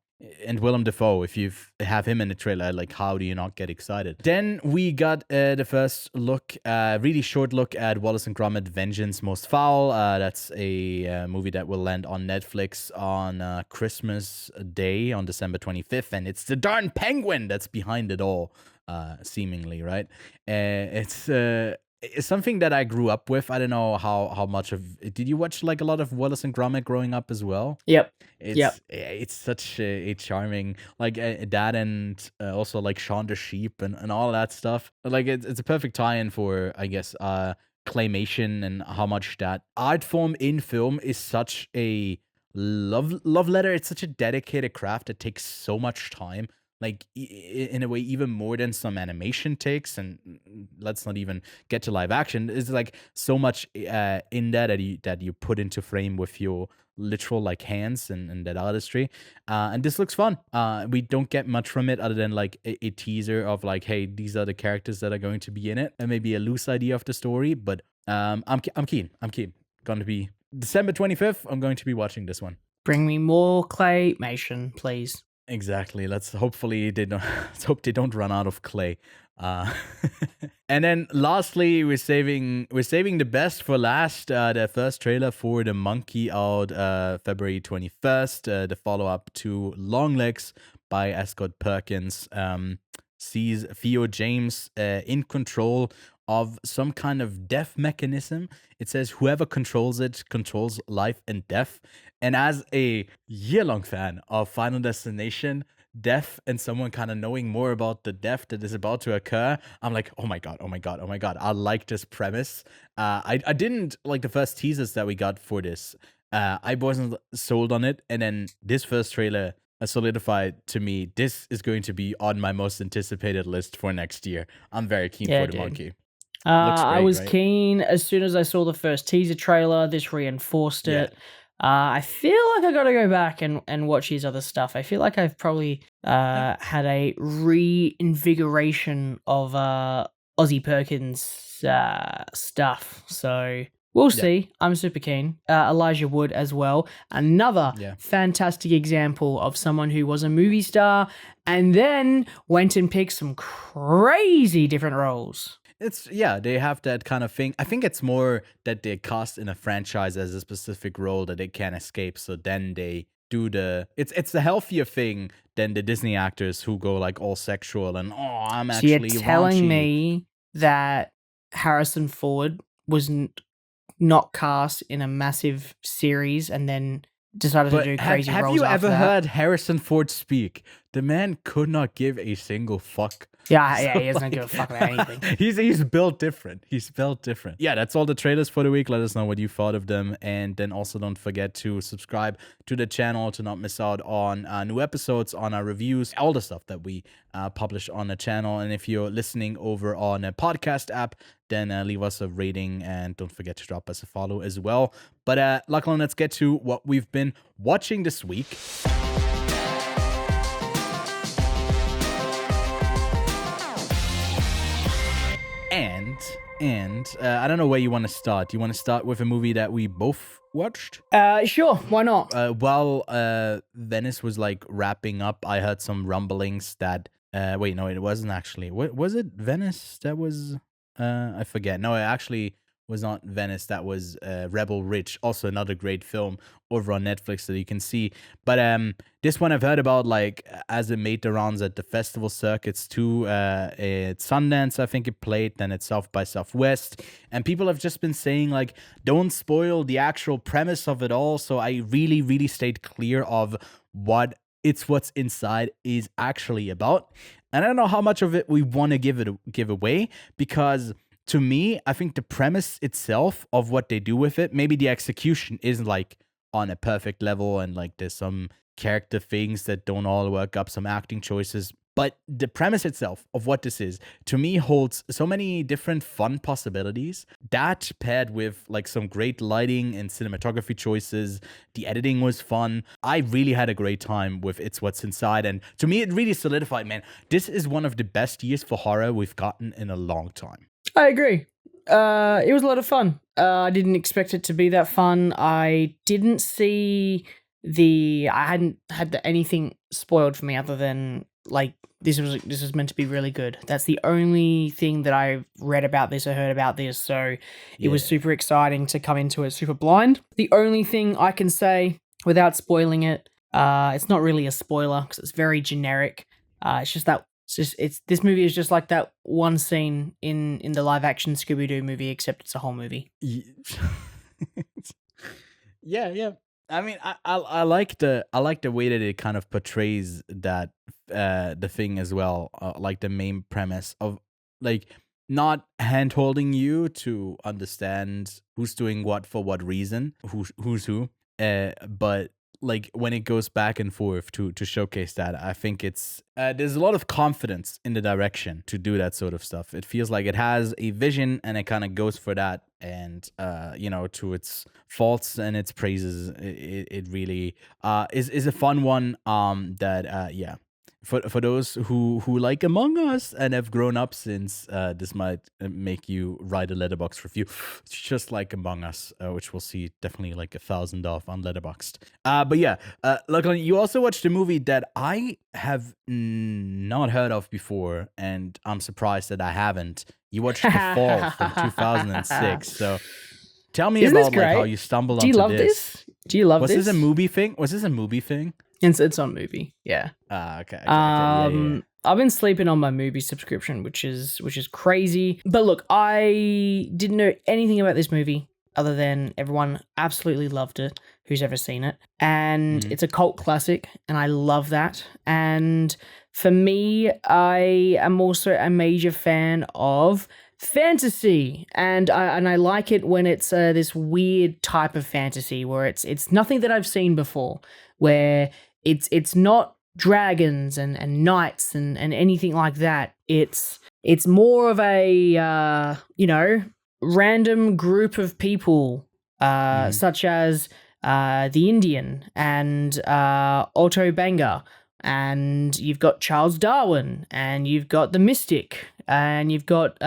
and Willem Dafoe, if you have him in the trailer, like how do you not get excited? Then we got the first look, really short look at Wallace and Gromit: Vengeance Most Fowl. That's a movie that will land on Netflix on Christmas Day on December 25th, and it's the darn penguin that's behind it all, seemingly, right? It's something that I grew up with. I don't know how much of... Did you watch like a lot of Wallace and Gromit growing up as well? Yep. It's such a charming, like that, and also like Shaun the Sheep and all that stuff. Like it's a perfect tie-in for, I guess, claymation, and how much that art form in film is such a love letter. It's such a dedicated craft that takes so much time. Like in a way, even more than some animation takes, and let's not even get to live action. It's like so much in that you put into frame with your literal like hands and that artistry. And this looks fun. We don't get much from it other than like a teaser of like, hey, these are the characters that are going to be in it, and maybe a loose idea of the story. But I'm keen. Going to be December 25th. I'm going to be watching this one. Bring me more claymation, please. Exactly. Let's hope they don't run out of clay. And then lastly, we're saving the best for last. The first trailer for The Monkey out February 21st. The follow-up to Longlegs by Ascot Perkins sees Theo James in control of some kind of death mechanism. It says whoever controls it controls life and death. And as a year-long fan of Final Destination, death, and someone kind of knowing more about the death that is about to occur, I'm like, oh my god, I like this premise. I didn't like the first teasers that we got for this. I wasn't sold on it, and then this first trailer solidified to me this is going to be on my most anticipated list for next year. I'm very keen for The Monkey. I was keen as soon as I saw the first teaser trailer. This reinforced it. I feel like I got to go back and watch his other stuff. I feel like I've probably had a reinvigoration of Ozzy Perkins stuff. So we'll see. I'm super keen. Elijah Wood as well. Another fantastic example of someone who was a movie star and then went and picked some crazy different roles. They have that kind of thing. I think it's more that they cast in a franchise as a specific role that they can't escape. So then they do it's the healthier thing than the Disney actors who go like all sexual and I'm So actually you're telling raunchy. me that Harrison Ford was not cast in a massive series and then decided to do crazy roles. Have you after ever that? heard Harrison Ford speak? The man could not give a single fuck. Yeah, he doesn't give a fuck about anything. He's built different. Yeah, that's all the trailers for the week. Let us know what you thought of them. And then also don't forget to subscribe to the channel to not miss out on new episodes, on our reviews, all the stuff that we publish on the channel. And if you're listening over on a podcast app, then leave us a rating and don't forget to drop us a follow as well. But Lachlan, let's get to what we've been watching this week. And I don't know where you want to start. Do you want to start with a movie that we both watched? Sure, why not? While Venice was like wrapping up, I heard some rumblings that wait, no, it wasn't actually. What was it? Venice? That was I forget. No, it actually was not Venice. That was Rebel Ridge, also another great film over on Netflix that you can see. But this one I've heard about, like, as it made the rounds at the festival circuits too. At Sundance, I think it played, then at South by Southwest. And people have just been saying, like, don't spoil the actual premise of it all. So I really, really stayed clear of what It's What's Inside is actually about. And I don't know how much of it we want to give away, because to me, I think the premise itself of what they do with it, maybe the execution isn't like on a perfect level, and like there's some character things that don't all work up, some acting choices. But the premise itself of what this is, to me, holds so many different fun possibilities. That paired with like some great lighting and cinematography choices, the editing was fun. I really had a great time with It's What's Inside. And to me, it really solidified, man, this is one of the best years for horror we've gotten in a long time. I agree. It was a lot of fun. I didn't expect it to be that fun. I didn't see I hadn't had anything spoiled for me other than like this was meant to be really good. That's the only thing that I read about this or heard about this. So it was super exciting to come into it super blind. The only thing I can say without spoiling it, it's not really a spoiler because it's very generic. It's just that. This movie is just like that one scene in the live action Scooby-Doo movie, except it's a whole movie. Yeah. I mean, I like the way that it kind of portrays that the thing as well, like the main premise of like not hand holding you to understand who's doing what for what reason, who's who, but like when it goes back and forth to showcase that, I think it's there's a lot of confidence in the direction to do that sort of stuff. It feels like it has a vision and it kind of goes for that, and to its faults and its praises, it really is a fun one. For those who like Among Us and have grown up since, this might make you write a Letterboxd review. It's just like Among Us, which we'll see definitely like 1,000 off on Letterboxd. But yeah, Lachlan, you also watched a movie that I have not heard of before, and I'm surprised that I haven't. You watched The Fall from 2006. So tell me about like how you stumbled onto this. Do you love this? Do you love this? Was this a movie thing? Was this a movie thing? It's on movie, yeah. Okay. Yeah. I've been sleeping on my movie subscription, which is crazy. But look, I didn't know anything about this movie other than everyone absolutely loved it, who's ever seen it. And it's a cult classic, and I love that. And for me, I am also a major fan of fantasy, and I like it when it's this weird type of fantasy where it's nothing that I've seen before, where it's not dragons and knights and anything like that. It's more of a random group of people, such as the Indian and Otto Benga and you've got Charles Darwin, and you've got the Mystic, and you've got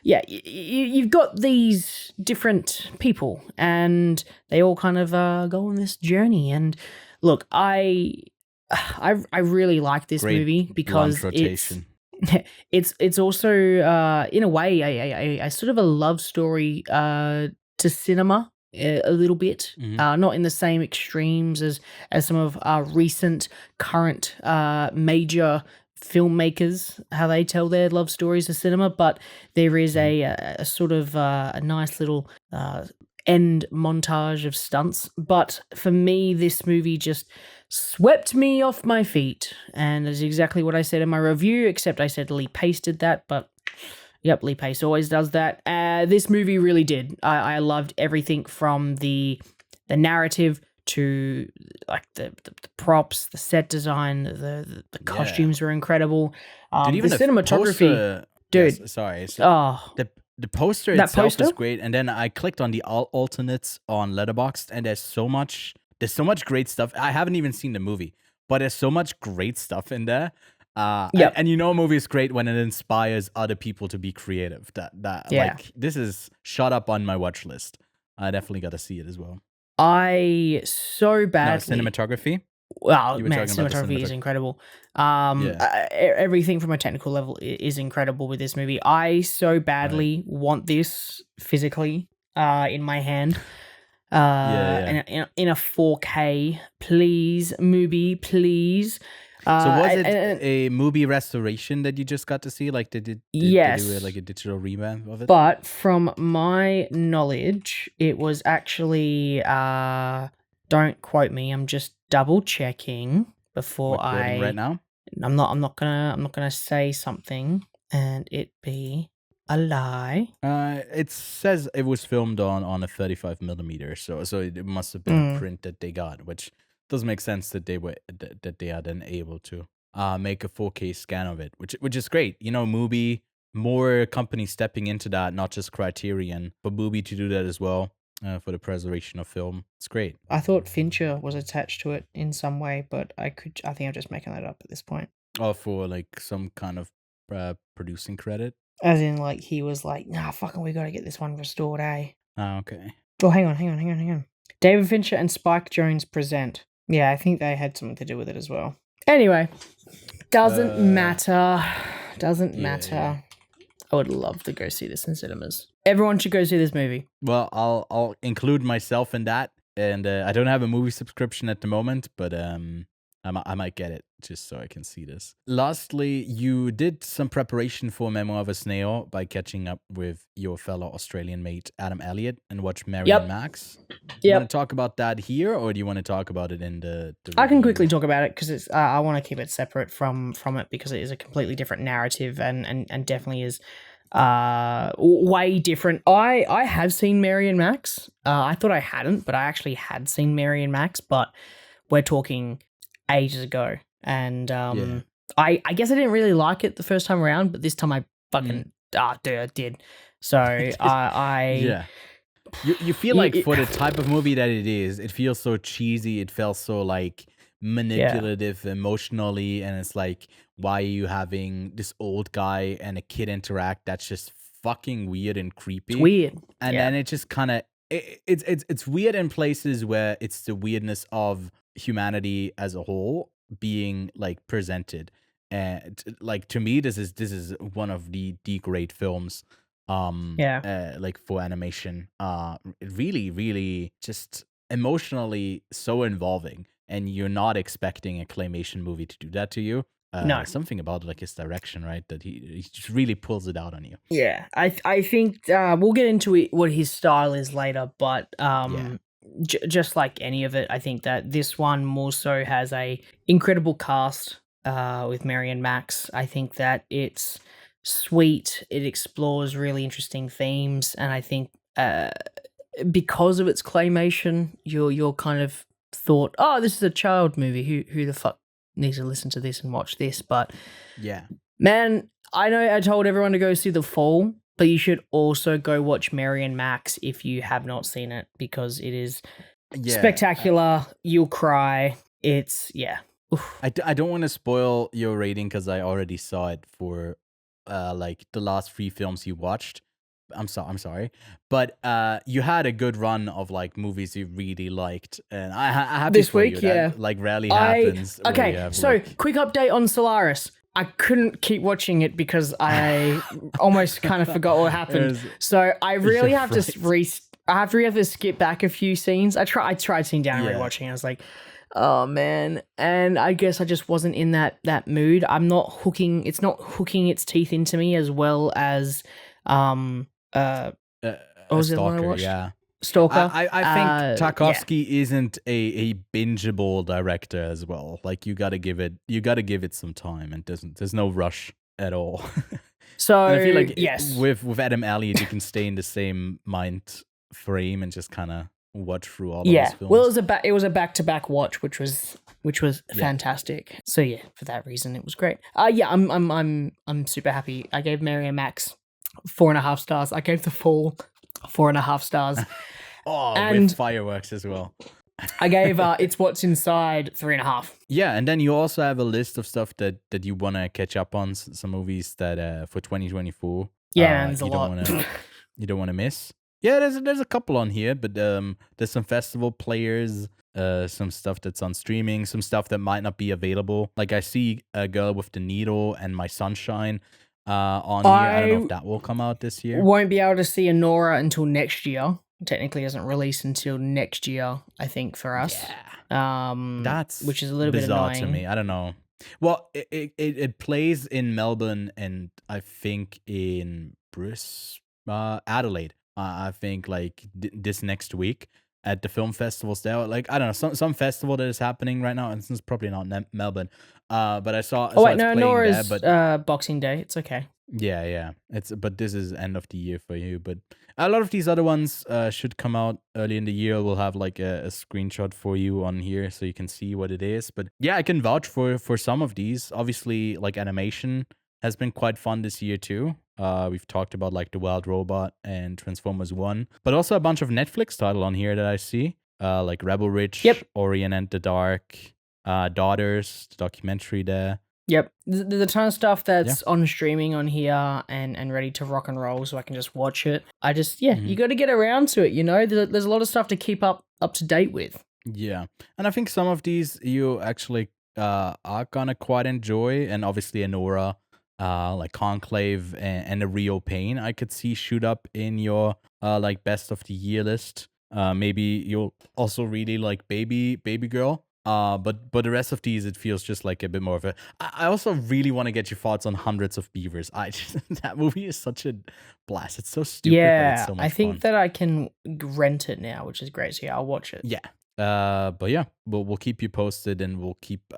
you've got these different people, and they all kind of go on this journey. And look, I really like this Great movie because blunt rotation. it's also in a way a sort of a love story to cinema a little bit, not in the same extremes as some of our recent current major filmmakers, how they tell their love stories to cinema, but there is a sort of a nice little end montage of stunts. But for me, this movie just swept me off my feet, and that's exactly what I said in my review, except I said Lee Pace did that, but yep, Lee Pace always does that. This movie really did. I loved everything from the narrative to like the props, the set design, the costumes were incredible. Dude, even the cinematography, poster, dude. yes, sorry. The poster That itself poster? is great, and then I clicked on the alternates on Letterboxd, and there's so much great stuff. I haven't even seen the movie, but there's so much great stuff in there. Yep. And you know a movie is great when it inspires other people to be creative. Like this is shot up on my watch list. I definitely got to see it as well. I so No, badly. cinematography. Wow, You were man, talking about the cinematography is cinematography. incredible. Yeah. Everything from a technical level is incredible with this movie. I so badly want this physically in my hand. In a 4K, please, movie, please. So was it and- a movie restoration that you just got to see? Like, did Yes. they do like a digital revamp of it? But from my knowledge, it was actually don't quote me. I'm just double checking before We're quoting right now. I'm not gonna say something and it be a lie. It says it was filmed on a 35 millimeter, so it must have been a print that they got, which does make sense that they were that they are then able to make a 4K scan of it, which is great. You know, more companies stepping into that, not just Criterion, but Mubi to do that as well for the preservation of film. It's great. I thought Fincher was attached to it in some way, but I think I'm just making that up at this point. Oh, for like some kind of producing credit. As in, like, he was like, nah, fucking, we gotta get this one restored, eh? Oh, okay. Oh, hang on. David Fincher and Spike Jonze present. Yeah, I think they had something to do with it as well. Anyway, doesn't matter. Doesn't matter. Yeah. I would love to go see this in cinemas. Everyone should go see this movie. Well, I'll include myself in that, and I don't have a movie subscription at the moment, but I might get it just so I can see this. Lastly, you did some preparation for Memoir of a Snail by catching up with your fellow Australian mate Adam Elliot and watch Mary and Max. You want to talk about that here, or do you want to talk about it in the I can review? quickly talk about it because it's. I want to keep it separate from it because it is a completely different narrative and definitely is way different. I have seen Mary and Max. I thought I hadn't, but I actually had seen Mary and Max, but we're talking ages ago. And I guess I didn't really like it the first time around, but this time I fucking I did. So I You feel like for the type of movie that it is, it feels so cheesy. It felt so like manipulative emotionally, and it's like, why are you having this old guy and a kid interact? That's just fucking weird and creepy. It's weird. And then it just kind of it's weird in places where it's the weirdness of humanity as a whole being like presented. And like to me, this is one of the great films. Like for animation. Really, really just emotionally so involving, and you're not expecting a claymation movie to do that to you. No. Something about like his direction, right? That he just really pulls it out on you. Yeah, I think we'll get into it, what his style is later, but just like any of it, I think that this one more so has a incredible cast with Mary and Max. I think that it's sweet. It explores really interesting themes, and I think because of its claymation, you're kind of thought, oh, this is a child movie. Who the fuck needs to listen to this and watch this? But Yeah. man, I know I told everyone to go see The Fowl, but you should also go watch Mary and Max if you have not seen it, because it is spectacular. You'll cry. It's I don't want to spoil your rating because I already saw it for like the last 3 films you watched. I'm sorry, but you had a good run of like movies you really liked, and I'm happy This for week, you. yeah. That like rarely happens. where you Okay, have, so like- quick update on Solaris. I couldn't keep watching it because I almost kind of forgot what happened. There's- So I really You're have to I have to skip back a few scenes. I tried sitting down and Yeah. rewatching. I was like, oh man, and I guess I just wasn't in that mood. I'm not hooking. It's not hooking its teeth into me as well as what was the one I Stalker, watched? yeah. Stalker. I think Yeah. Tarkovsky isn't a bingeable director as well. Like you gotta give it some time, and there's no rush at all. So And I feel like yes, with Adam Elliot, you can stay in the same mind frame and just kind of watch through all of his yeah. films. Well, it was a back to back watch, which was fantastic. So yeah, for that reason, it was great. Yeah, I'm super happy. I gave Mary and Max 4.5 stars. I gave The Fall 4.5 stars. With fireworks as well. I gave It's What's Inside 3.5. Yeah, and then you also have a list of stuff that you want to catch up on, some movies that for 2024. Yeah, there's a you lot. You don't want to miss. Yeah, there's a couple on here, but there's some festival players, some stuff that's on streaming, some stuff that might not be available. Like I see A Girl with the Needle and My Sunshine on here. I don't know if that will come out this year. Won't be able to see Anora until next year. Technically doesn't release until next year, I think, for us. Yeah. That's which is a little bit bizarre annoying to me. I don't know. Well, it plays in Melbourne and I think in Adelaide. I think like this next week at the film festivals there. Like I don't know, some festival that is happening right now, and it's probably not Melbourne. But I saw. Oh wait, it's no, playing Nora's there, but Boxing Day. It's okay. yeah. But this is end of the year for you. But a lot of these other ones should come out early in the year. We'll have like a screenshot for you on here so you can see what it is. But yeah, I can vouch for some of these. Obviously, like animation has been quite fun this year too. We've talked about like The Wild Robot and Transformers 1, but also a bunch of Netflix title on here that I see, like Rebel Ridge, Yep. Ori and the Dark, Daughters, the documentary there. Yep. There's a ton of stuff that's on streaming on here and ready to rock and roll, so I can just watch it. You got to get around to it, you know? There's a lot of stuff to keep up to date with. Yeah. And I think some of these you actually are gonna quite enjoy, and obviously Anora, like Conclave and A Real Pain, I could see shoot up in your like best of the year list. Maybe you'll also really like Baby Girl. But the rest of these, it feels just like a bit more of a. I also really want to get your thoughts on Hundreds of Beavers. That movie is such a blast. It's so stupid, but it's so much I think fun. that I can rent it now, which is great. So yeah, I'll watch it. Yeah. But yeah, we'll keep you posted, and we'll keep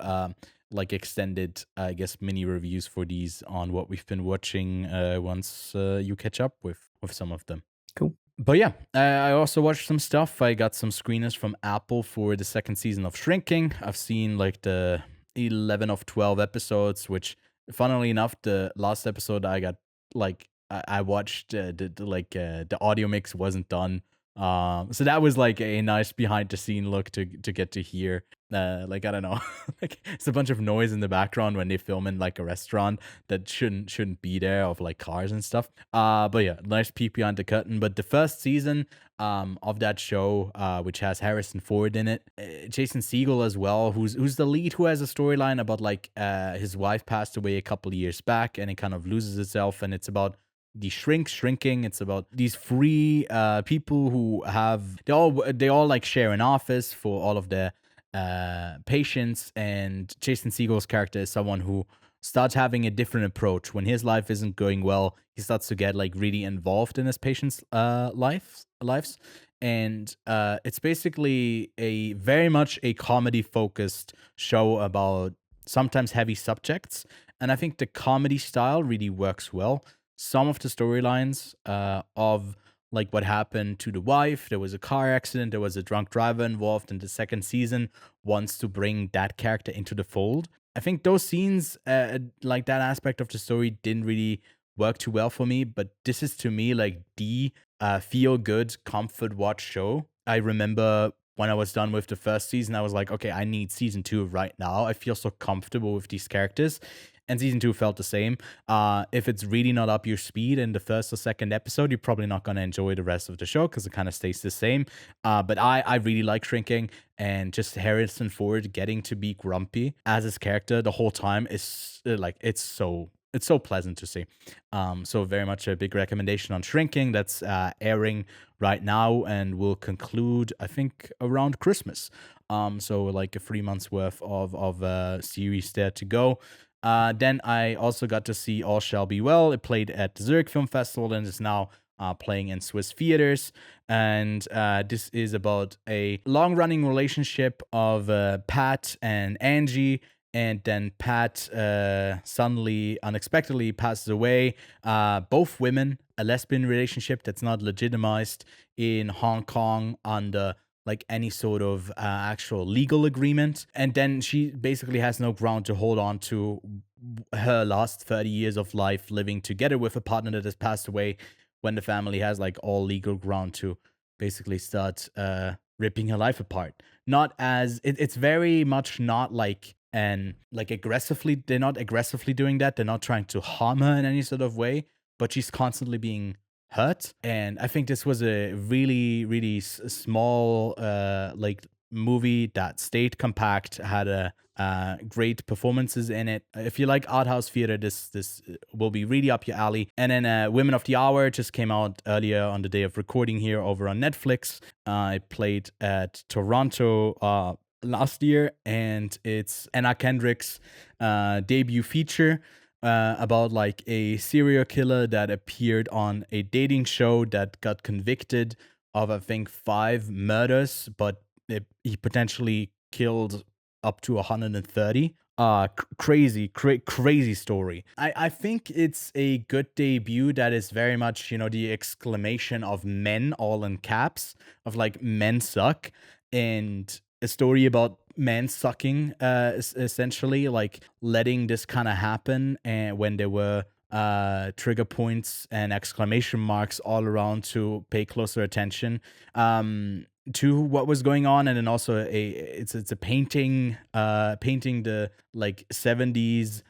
like extended, I guess, mini reviews for these on what we've been watching once you catch up with some of them. Cool. But yeah, I also watched some stuff. I got some screeners from Apple for the second season of Shrinking. I've seen like the 11 of 12 episodes, which funnily enough, the last episode I got like I watched the audio mix wasn't done. So that was like a nice behind the scene look to get to hear. Like I don't know, like it's a bunch of noise in the background when they film in like a restaurant that shouldn't be there, of like cars and stuff. But yeah, nice peek behind the curtain. But the first season of that show, which has Harrison Ford in it, Jason Segel as well, who's the lead, who has a storyline about like his wife passed away a couple of years back, and it kind of loses itself, and it's about the shrinking. It's about these three people who have they all like share an office for all of their patients, and Jason Segel's character is someone who starts having a different approach. When his life isn't going well, he starts to get like really involved in his patients' lives, and it's basically a very much a comedy focused show about sometimes heavy subjects, and I think the comedy style really works well. Some of the storylines of like what happened to the wife, there was a car accident, there was a drunk driver involved in the second season, wants to bring that character into the fold. I think those scenes, like that aspect of the story, didn't really work too well for me, but this is to me like the feel good comfort watch show. I remember when I was done with the first season, I was like, okay, I need season 2 right now. I feel so comfortable with these characters. And season 2 felt the same. If it's really not up your speed in the first or second episode, you're probably not going to enjoy the rest of the show because it kind of stays the same. But I really like Shrinking, and just Harrison Ford getting to be grumpy as his character the whole time is like, it's so pleasant to see. So very much a big recommendation on Shrinking. That's airing right now and will conclude, I think, around Christmas. So like a 3 months worth of series there to go. Then I also got to see All Shall Be Well. It played at the Zurich Film Festival and is now playing in Swiss theaters. And this is about a long-running relationship of Pat and Angie. And then Pat suddenly, unexpectedly passes away. Both women, a lesbian relationship that's not legitimized in Hong Kong under like any sort of actual legal agreement. And then she basically has no ground to hold on to her last 30 years of life living together with a partner that has passed away, when the family has like all legal ground to basically start ripping her life apart. Not as, it's very much not like, and like aggressively, they're not aggressively doing that. They're not trying to harm her in any sort of way, but she's constantly being hurt. And I think this was a really, really small like movie that stayed compact, had a great performances in it. If you like art house theater, this will be really up your alley. And then Women of the Hour just came out earlier on the day of recording here over on Netflix. It played at Toronto last year, and it's Anna Kendrick's debut feature about like a serial killer that appeared on a dating show that got convicted of, I think, 5 murders, but he potentially killed up to 130. Crazy story. I think it's a good debut that is very much, the exclamation of men, all in caps, of like men suck, and a story about men sucking, essentially, like letting this kind of happen, and when there were trigger points and exclamation marks all around to pay closer attention to what was going on. And then also it's a painting the like 70s,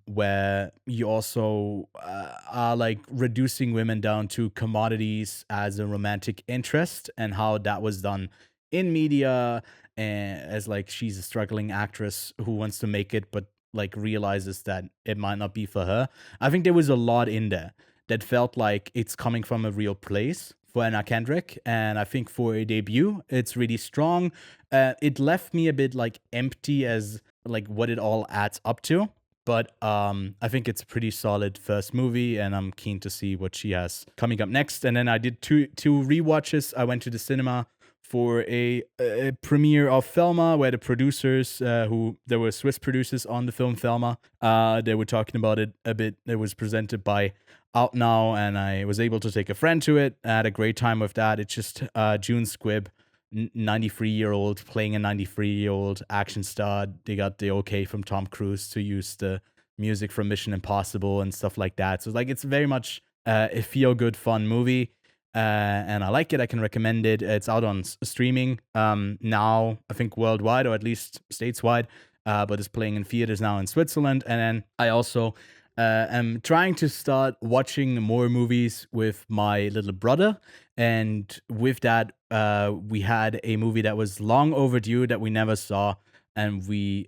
where you also are like reducing women down to commodities as a romantic interest, and how that was done in media, and as like she's a struggling actress who wants to make it, but like realizes that it might not be for her. I think there was a lot in there that felt like it's coming from a real place for Anna Kendrick, and I think for a debut, it's really strong. It left me a bit like empty as like what it all adds up to, but I think it's a pretty solid first movie, and I'm keen to see what she has coming up next. And then I did two rewatches. I went to the cinema for a premiere of Thelma, where the producers, there were Swiss producers on the film Thelma, they were talking about it a bit. It was presented by Out Now, and I was able to take a friend to it. I had a great time with that. It's just June Squibb, 93-year-old, playing a 93-year-old action star. They got the okay from Tom Cruise to use the music from Mission Impossible and stuff like that. So like, it's very much a feel-good, fun movie. And I like it. I can recommend it. It's out on streaming now, I think worldwide, or at least stateswide, but it's playing in theaters now in Switzerland. And then I also am trying to start watching more movies with my little brother. And with that, we had a movie that was long overdue that we never saw. And we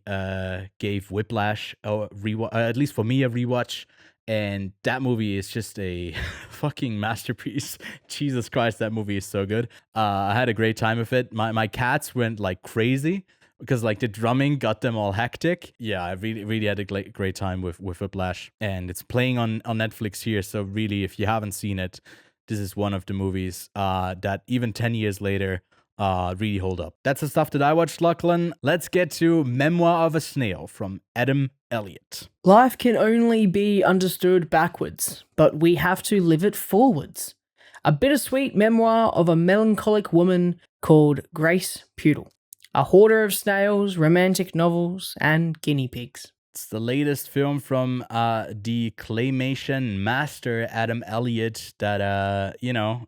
gave Whiplash, at least for me, a rewatch. And that movie is just a fucking masterpiece. Jesus Christ, that movie is so good. I had a great time with it. My cats went like crazy because like the drumming got them all hectic. Yeah, I really had a great time with Whiplash. And it's playing on Netflix here. So really, if you haven't seen it, this is one of the movies that even 10 years later really hold up. That's the stuff that I watched, Lachlan. Let's get to Memoir of a Snail from Adam Elliot. Life can only be understood backwards, but we have to live it forwards. A bittersweet memoir of a melancholic woman called Grace Pudel, a hoarder of snails, romantic novels, and guinea pigs. It's the latest film from the claymation master Adam Elliot that,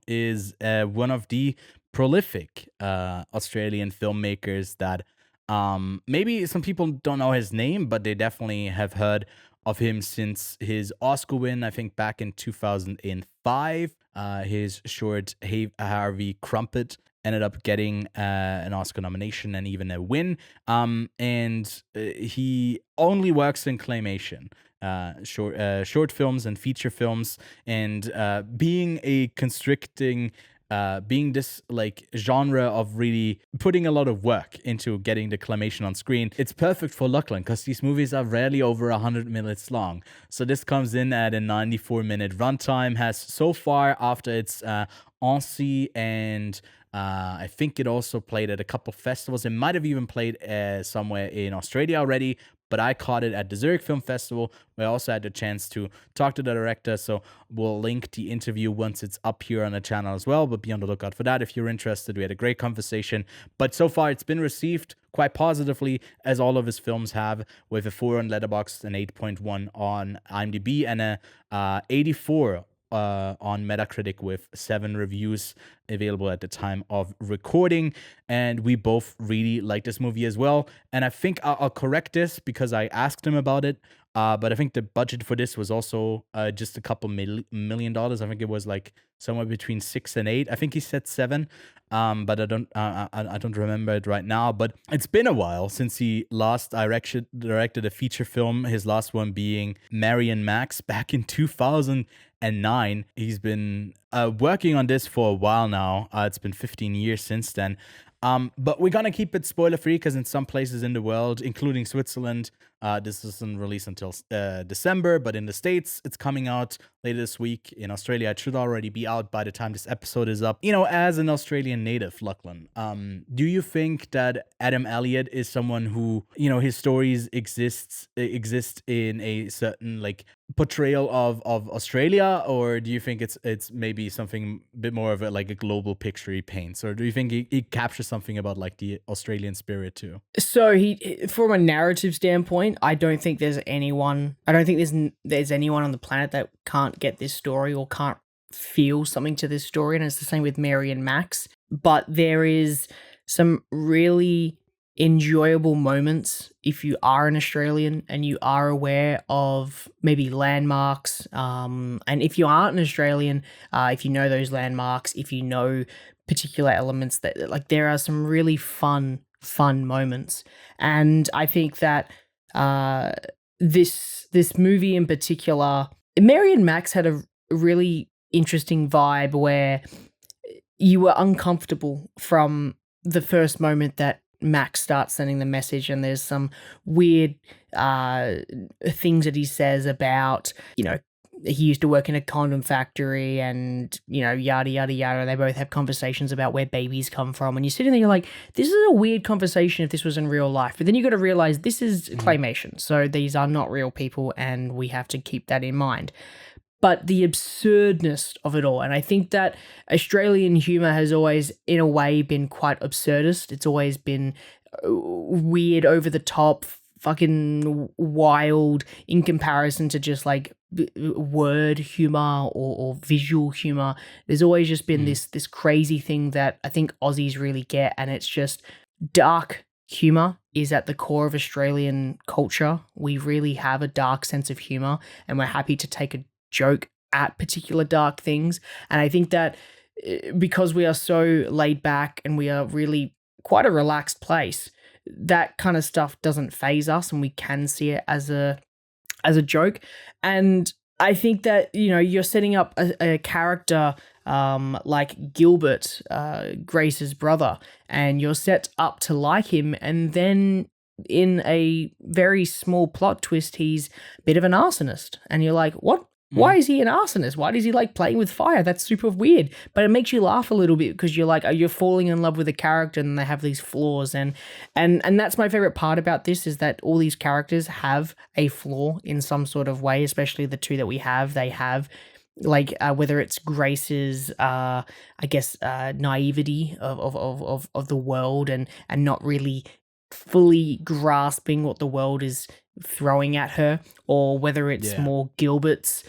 is one of the prolific Australian filmmakers that maybe some people don't know his name, but they definitely have heard of him since his Oscar win, I think back in 2005. His short Harvey Crumpet ended up getting an Oscar nomination and even a win. And he only works in claymation. Short films and feature films, and being a constricting being this like genre of really putting a lot of work into getting the claymation on screen, it's perfect for Lachlan because these movies are rarely over 100 minutes long. So this comes in at a 94-minute runtime, has so far after its Annecy and I think it also played at a couple festivals. It might have even played somewhere in Australia already, but I caught it at the Zurich Film Festival, where I also had the chance to talk to the director. So we'll link the interview once it's up here on the channel as well, but be on the lookout for that if you're interested. We had a great conversation, but so far it's been received quite positively, as all of his films have, with a 4 on Letterboxd, an 8.1 on IMDb, and a 84 on Metacritic, with 7 reviews available at the time of recording. And we both really like this movie as well. And I think I'll correct this because I asked him about it. But I think the budget for this was also just a couple $1 million. I think it was like somewhere between 6 and 8. I think he said 7, but I don't remember it right now. But it's been a while since he last directed a feature film. His last one being Mary and Max back in 2009. He's been working on this for a while now. It's been 15 years since then. But we're gonna keep it spoiler free because in some places in the world, including Switzerland, this isn't released until December, but in the States, it's coming out later this week. In Australia, it should already be out by the time this episode is up. You know, as an Australian native, Lachlan, do you think that Adam Elliot is someone who, you know, his stories exist in a certain like portrayal of Australia, or do you think it's maybe something a bit more of a like a global picture he paints, or do you think he captures something about like the Australian spirit too? So from a narrative standpoint, I don't think there's anyone on the planet that can't get this story or can't feel something to this story, and it's the same with Mary and Max. But there is some really enjoyable moments if you are an Australian and you are aware of maybe landmarks, and if you aren't an Australian, if you know those landmarks, if you know particular elements, that like there are some really fun moments. And I think that this movie in particular, Mary and Max, had a really interesting vibe where you were uncomfortable from the first moment that Max starts sending the message, and there's some weird things that he says about, you know, he used to work in a condom factory and, you know, yada, yada, yada. They both have conversations about where babies come from. And you're sitting there, you're like, this is a weird conversation if this was in real life. But then you got to realize this is claymation. So these are not real people, and we have to keep that in mind. But the absurdness of it all. And I think that Australian humor has always, in a way, been quite absurdist. It's always been weird, over the top, fucking wild in comparison to just like word humor or visual humor. There's always just been this crazy thing that I think Aussies really get, and it's just dark humor is at the core of Australian culture. We really have a dark sense of humor, and we're happy to take a joke at particular dark things. And I think that because we are so laid back and we are really quite a relaxed place, that kind of stuff doesn't faze us, and we can see it as a joke. And I think that, you know, you're setting up a character like Gilbert, Grace's brother, and you're set up to like him, and then in a very small plot twist, he's a bit of an arsonist, and you're like, what? Why is he an arsonist? Why does he like playing with fire? That's super weird. But it makes you laugh a little bit because you're like, you're falling in love with a character and they have these flaws. And that's my favorite part about this, is that all these characters have a flaw in some sort of way, especially the two that we have. They have like whether it's Grace's naivety of the world and not really fully grasping what the world is throwing at her, or whether it's Yeah. more Gilbert's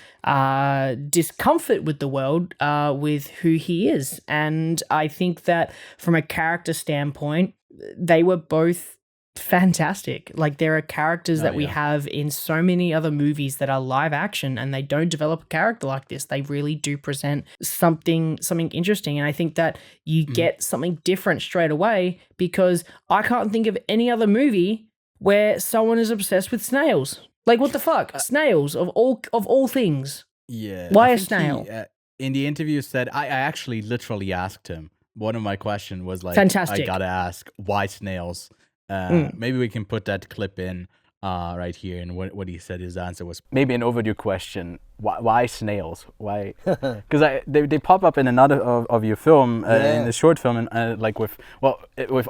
discomfort with the world, with who he is. And I think that from a character standpoint, they were both fantastic. Like, there are characters that we have in so many other movies that are live action, and they don't develop a character like this. They really do present something interesting, and I think that you get something different straight away, because I can't think of any other movie where someone is obsessed with snails. Like, what the fuck? Snails of all things. Yeah. Why I a think snail? He, in the interview said, I actually literally asked him. One of my questions was like, Fantastic. I gotta ask, why snails? Maybe we can put that clip in right here. And what he said, his answer was maybe an overdue question. Why snails? Why? Because they pop up in another of your film, in the short film, and like with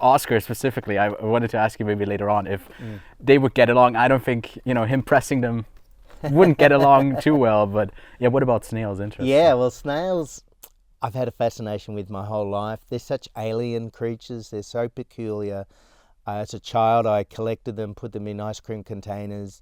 Oscar specifically. I wanted to ask you maybe later on if they would get along. I don't think him pressing them wouldn't get along too well. But yeah, what about snails? Interesting. Yeah, well, snails, I've had a fascination with my whole life. They're such alien creatures. They're so peculiar. As a child, I collected them, put them in ice cream containers.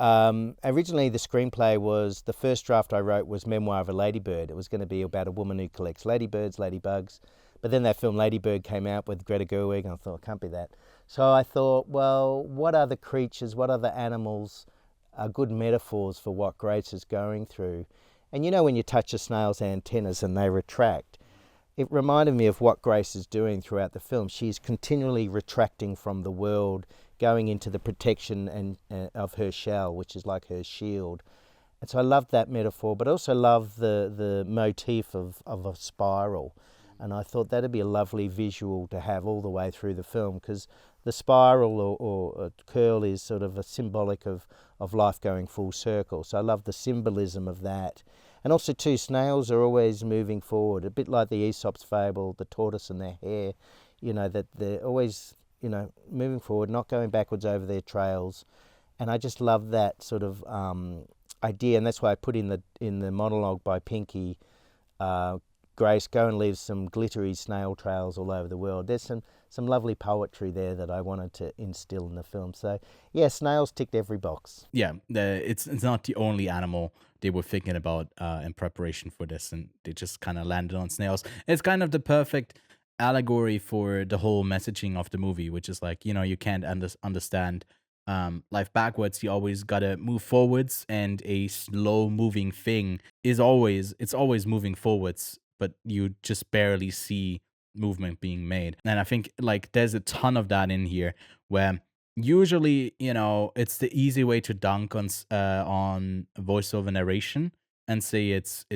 Originally, the screenplay was, the first draft I wrote was Memoir of a Ladybird. It was going to be about a woman who collects ladybirds, ladybugs. But then that film Ladybird came out with Greta Gerwig, and I thought, it can't be that. So I thought, well, what other creatures, what other animals are good metaphors for what Grace is going through? And when you touch a snail's antennas and they retract, it reminded me of what Grace is doing throughout the film. She's continually retracting from the world, going into the protection of her shell, which is like her shield. And so I love that metaphor, but also love the motif of a spiral. And I thought that'd be a lovely visual to have all the way through the film, because the spiral or curl is sort of a symbolic of life going full circle. So I love the symbolism of that. And also, too, snails are always moving forward, a bit like the Aesop's fable, the tortoise and their hare, that they're always, moving forward, not going backwards over their trails. And I just love that sort of idea, and that's why I put in the monologue by Pinky, Grace, go and leave some glittery snail trails all over the world. There's some lovely poetry there that I wanted to instill in the film. So, yeah, snails ticked every box. Yeah, it's not the only animal they were thinking about in preparation for this, and they just kind of landed on snails. It's kind of the perfect allegory for the whole messaging of the movie, which is like, you can't understand life backwards. You always gotta move forwards, and a slow moving thing it's always moving forwards, but you just barely see movement being made. And I think like there's a ton of that in here, where usually it's the easy way to dunk on voiceover narration and say it's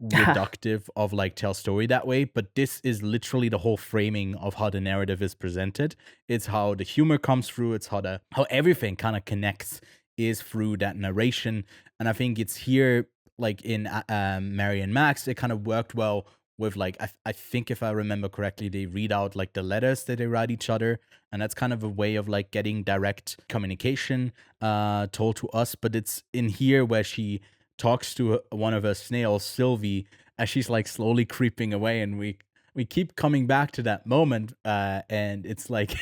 reductive of like tell story that way, but this is literally the whole framing of how the narrative is presented. It's how the humor comes through. It's how everything kind of connects is through that narration. And I think it's here, like in Mary and Max, it kind of worked well with like, I think if I remember correctly, they read out like the letters that they write each other, and that's kind of a way of like getting direct communication told to us. But it's in here where she talks to one of her snails, Sylvie, as she's like slowly creeping away, and we keep coming back to that moment, and it's like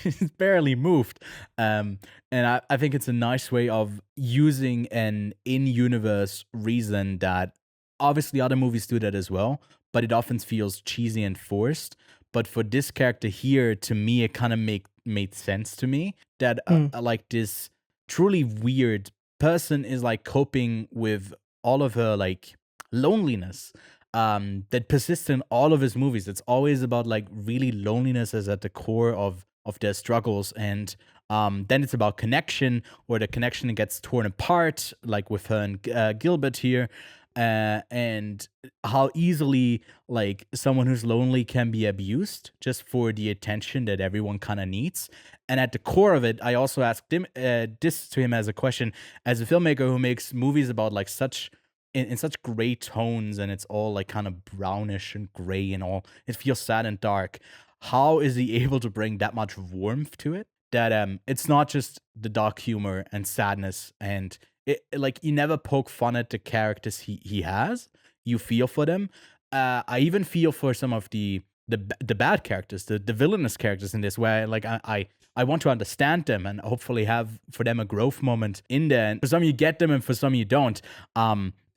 it's barely moved. And I think it's a nice way of using an in-universe reason that obviously other movies do that as well, but it often feels cheesy and forced. But for this character here, to me, it kind of made sense to me that like this truly weird person is like coping with all of her like loneliness that persists in all of his movies. It's always about like really loneliness is at the core of their struggles, and then it's about connection, where the connection gets torn apart, like with her and Gilbert here. And how easily like someone who's lonely can be abused just for the attention that everyone kind of needs. And at the core of it, I also asked him this to him as a question, as a filmmaker who makes movies about like such in such gray tones, and it's all like kind of brownish and gray and all. It feels sad and dark. How is he able to bring that much warmth to it? That it's not just the dark humor and sadness, and it like you never poke fun at the characters he has. You feel for them. I even feel for some of the bad characters, the villainous characters in this, where like I I want to understand them and hopefully have for them a growth moment in there. And for some you get them and for some you don't.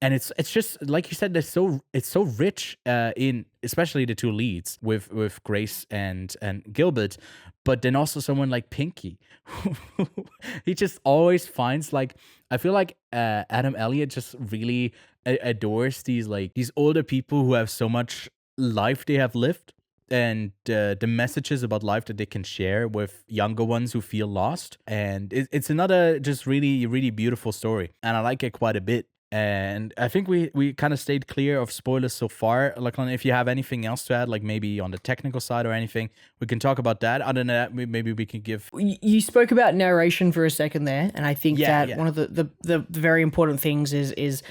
And it's just like you said, it's so rich in especially the two leads with Grace and Gilbert, but then also someone like Pinky, he just always finds like, I feel like Adam Elliott just really adores these older people who have so much life they have lived, and the messages about life that they can share with younger ones who feel lost. And it's another just really, really beautiful story, and I like it quite a bit. And I think we kind of stayed clear of spoilers so far. Lachlan, if you have anything else to add, like maybe on the technical side or anything, we can talk about that. Other than that, maybe we can give... You spoke about narration for a second there, and I think one of the very important things is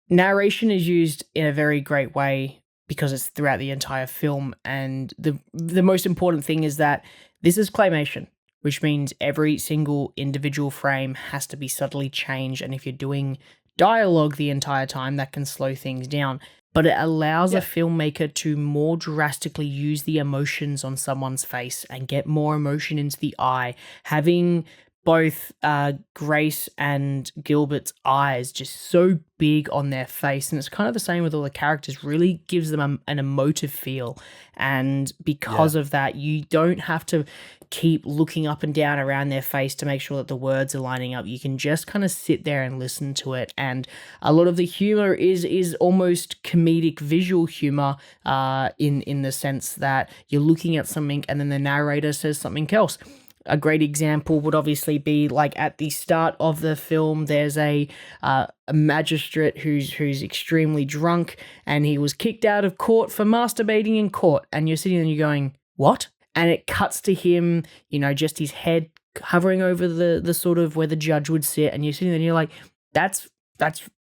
narration is used in a very great way because it's throughout the entire film. And the most important thing is that this is claymation, which means every single individual frame has to be subtly changed. And if you're doing dialogue the entire time, that can slow things down. But it allows a filmmaker to more drastically use the emotions on someone's face and get more emotion into the eye. Having both Grace and Gilbert's eyes just so big on their face, and it's kind of the same with all the characters, really gives them an emotive feel. And because of that, you don't have to keep looking up and down around their face to make sure that the words are lining up. You can just kind of sit there and listen to it. And a lot of the humor is almost comedic visual humor in the sense that you're looking at something and then the narrator says something else. A great example would obviously be like at the start of the film, there's a magistrate who's extremely drunk, and he was kicked out of court for masturbating in court. And you're sitting there and you're going, what? And it cuts to him, just his head hovering over the sort of where the judge would sit. And you're sitting there and you're like, that's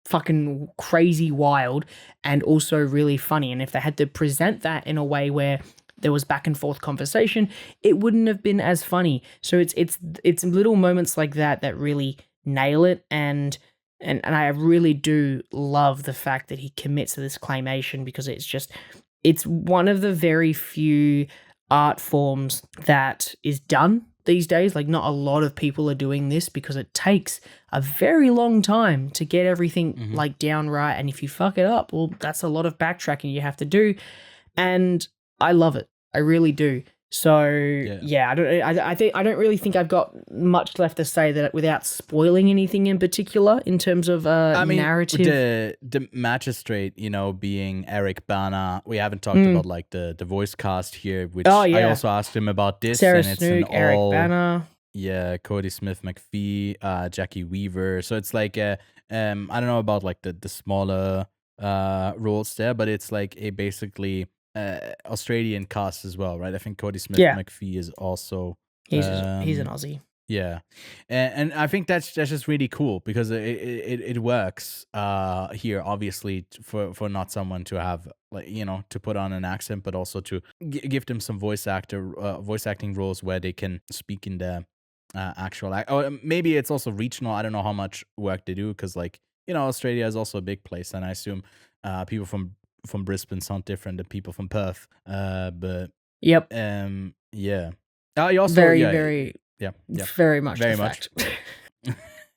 fucking crazy wild and also really funny. And if they had to present that in a way where there was back and forth conversation, it wouldn't have been as funny. So it's little moments like that really nail it. And I really do love the fact that he commits to this claymation, because it's one of the very few art forms that is done these days. Like, not a lot of people are doing this because it takes a very long time to get everything like down right. And if you fuck it up, well, that's a lot of backtracking you have to do. And I love it. I really do. So I don't really think I've got much left to say that without spoiling anything in particular in terms of narrative. The magistrate, being Eric Bana. We haven't talked about like the voice cast here, which I also asked him about this. Sarah and it's Snook, Eric Bana. Yeah, Cody Smith McPhee, Jackie Weaver. So it's like I don't know about like the smaller roles there, but it's like a basically Australian cast as well, right? I think Cody Smith McPhee is also he's an Aussie. Yeah, and I think that's just really cool because it works here, obviously, for not someone to have to put on an accent, but also to give them some voice acting roles where they can speak in the actual or maybe it's also regional. I don't know how much work they do because Australia is also a big place, and I assume people from Brisbane sound different than people from Perth. But yeah. I also very much very much.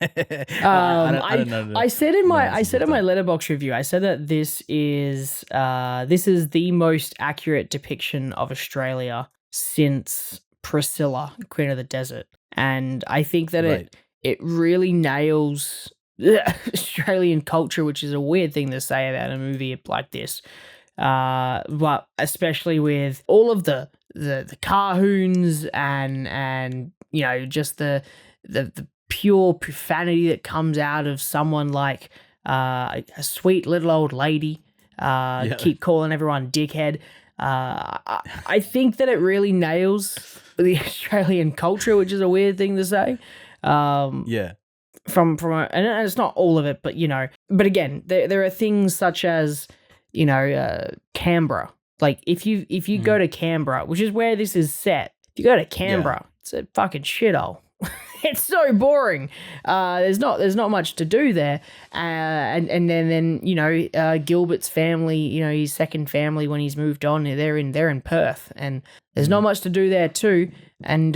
I don't know I said in my Letterboxd review, I said that this is the most accurate depiction of Australia since Priscilla, Queen of the Desert, and I think that it really nails Australian culture, which is a weird thing to say about a movie like this, but especially with all of the carhoons and just the pure profanity that comes out of someone like a sweet little old lady. Keep calling everyone dickhead. I think that it really nails the Australian culture, which is a weird thing to say. From and it's not all of it, but but again, there are things such as Canberra. Like if you go to Canberra, which is where this is set, if you go to Canberra, it's a fucking shithole. It's so boring. There's not much to do there. And then Gilbert's family, his second family when he's moved on, they're in Perth, and there's not much to do there too. And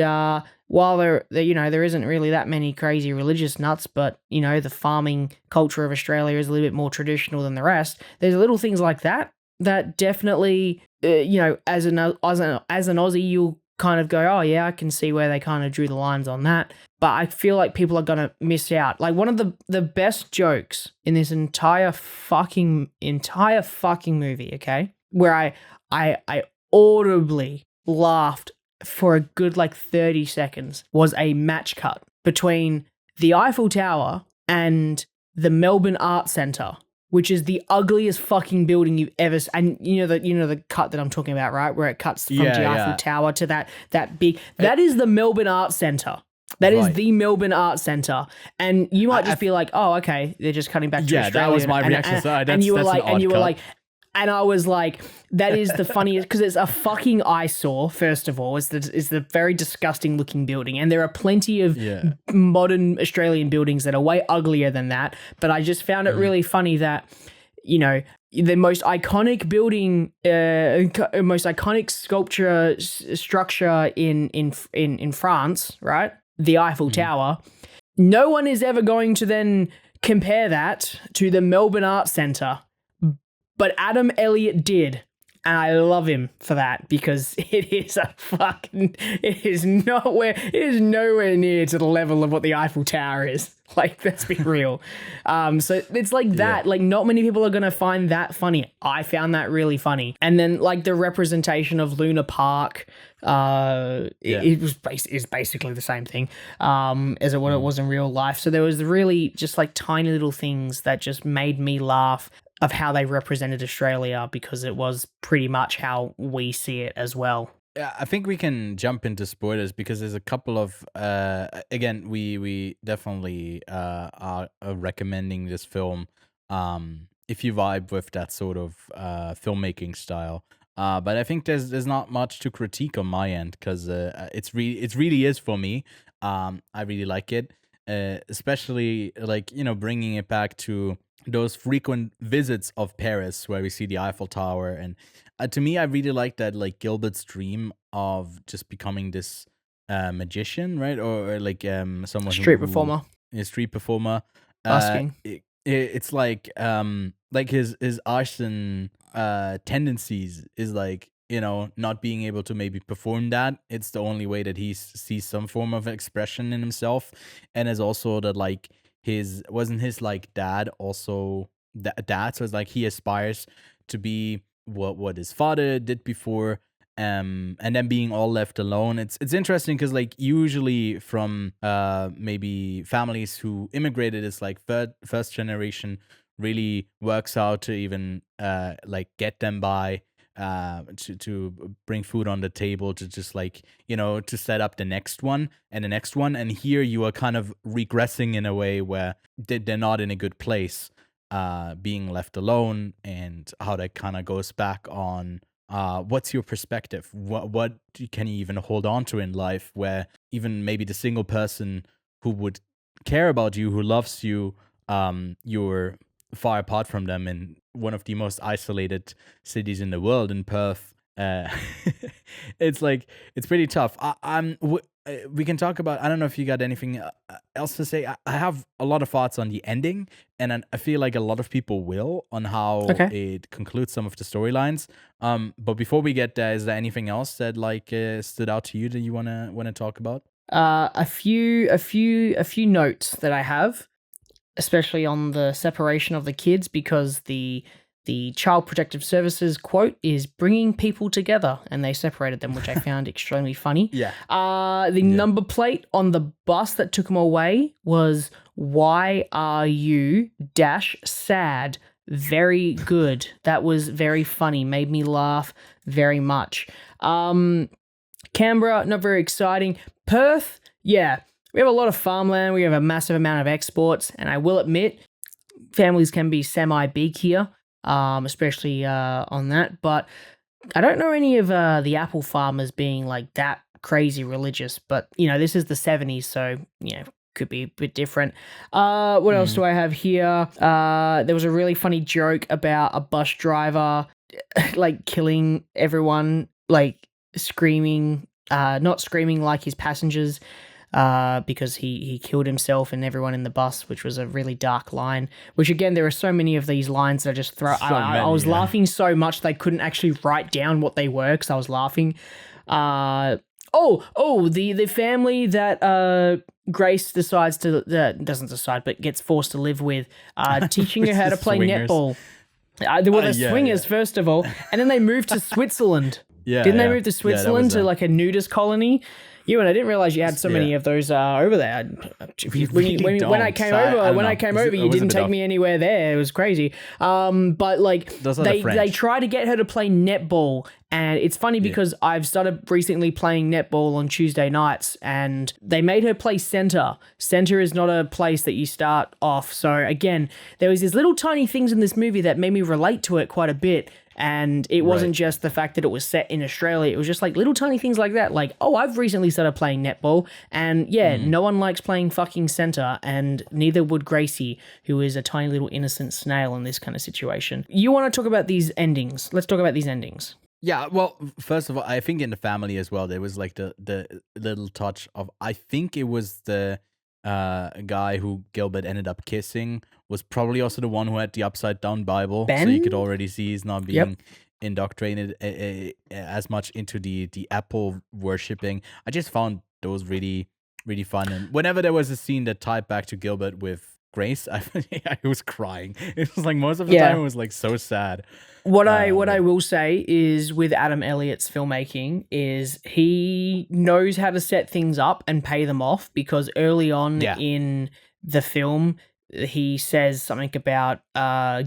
while there isn't really that many crazy religious nuts, but the farming culture of Australia is a little bit more traditional than the rest. There's little things like that definitely, as an Aussie, you'll kind of go, oh yeah, I can see where they kind of drew the lines on that. But I feel like people are gonna miss out. Like one of the best jokes in this entire fucking movie, okay, where I audibly laughed for a good 30 seconds, was a match cut between the Eiffel Tower and the Melbourne Art Centre, which is the ugliest fucking building you've ever seen. And the cut that I'm talking about, right? Where it cuts from the Eiffel Tower to that big. That is the Melbourne Art Centre. That is the Melbourne Art Centre. And you might just be like, oh, okay, they're just cutting back to Australia. Yeah, that was my reaction. And you were like, and I was like, that is the funniest, because it's a fucking eyesore, first of all. It's the very disgusting looking building. And there are plenty of modern Australian buildings that are way uglier than that. But I just found it really funny that, the most iconic building, most iconic sculpture structure in France, right? The Eiffel Tower. No one is ever going to then compare that to the Melbourne Art Centre. But Adam Elliot did, and I love him for that, because it is nowhere near to the level of what the Eiffel Tower is. Let's be real. So it's like that. Yeah. Not many people are going to find that funny. I found that really funny. And then the representation of Luna Park, it is basically the same thing as what it was in real life. So there was really just tiny little things that just made me laugh of how they represented Australia, because it was pretty much how we see it as well. Yeah, I think we can jump into spoilers, because there's a couple of again, we definitely are recommending this film if you vibe with that sort of filmmaking style. But I think there's not much to critique on my end, because it really is for me. I really like it, especially bringing it back to those frequent visits of Paris where we see the Eiffel Tower. And to me, I really like that, Gilbert's dream of just becoming this magician, right? Or someone street performer. A street performer. Busking. It's his arson tendencies is not being able to maybe perform that. It's the only way that he sees some form of expression in himself. And is also that his dad also dad, so it's he aspires to be what his father did before, and then being all left alone. It's interesting, because usually from maybe families who immigrated, it's first generation really works out to even get them by, to bring food on the table, to just to set up the next one and the next one. And here you are kind of regressing in a way where they're not in a good place, being left alone, and how that kind of goes back on what's your perspective, what can you even hold on to in life, where even maybe the single person who would care about you, who loves you, you're far apart from them in one of the most isolated cities in the world, in Perth. It's pretty tough. We can talk about, I don't know if you got anything else to say. I have a lot of thoughts on the ending, and I feel like a lot of people will, on how it concludes some of the storylines. But before we get there, is there anything else that stood out to you that you wanna talk about? A few notes that I have, especially on the separation of the kids, because the Child Protective Services quote is bringing people together, and they separated them, which I found extremely funny. Yeah. The number plate on the bus that took them away was, "Why are you sad?" Very good. That was very funny. Made me laugh very much. Canberra, not very exciting. Perth, yeah. We have a lot of farmland. We have a massive amount of exports. And I will admit, families can be semi-big here, especially on that. But I don't know any of the apple farmers being that crazy religious, but this is the 70s, so could be a bit different. What else do I have here? There was a really funny joke about a bus driver like killing everyone, like screaming, not screaming like his passengers, because he killed himself and everyone in the bus, which was a really dark line. Which again, there are so many of these lines that I just throw. I was laughing so much they couldn't actually write down what they were because I was laughing. The family that Grace decides to doesn't decide, but gets forced to live with, teaching her how to play netball. Swingers first of all, and then they moved to Switzerland. Didn't they move to Switzerland to like a nudist colony? Ewan, I didn't realize you had so many of those over there. When I came over, you didn't take me anywhere there. It was crazy. But like they try to get her to play netball, and it's funny because I've started recently playing netball on Tuesday nights, and they made her play center. Center is not a place that you start off. So again, there was these little tiny things in this movie that made me relate to it quite a bit. And it wasn't just the fact that it was set in Australia. It was just like little tiny things like that. Like, I've recently started playing netball. And no one likes playing fucking center. And neither would Gracie, who is a tiny little innocent snail in this kind of situation. You want to talk about these endings? Let's talk about these endings. Yeah, well, first of all, I think in the family as well, there was like the little touch of, I think it was the guy who Gilbert ended up kissing was probably also the one who had the upside down Bible. Ben? So you could already see he's not being indoctrinated as much into the Apple worshipping. I just found those really, really fun. And whenever there was a scene that tied back to Gilbert with Grace, I was crying. It was like most of the time it was like so sad. What I will say is with Adam Elliott's filmmaking is he knows how to set things up and pay them off, because early on in the film he says something about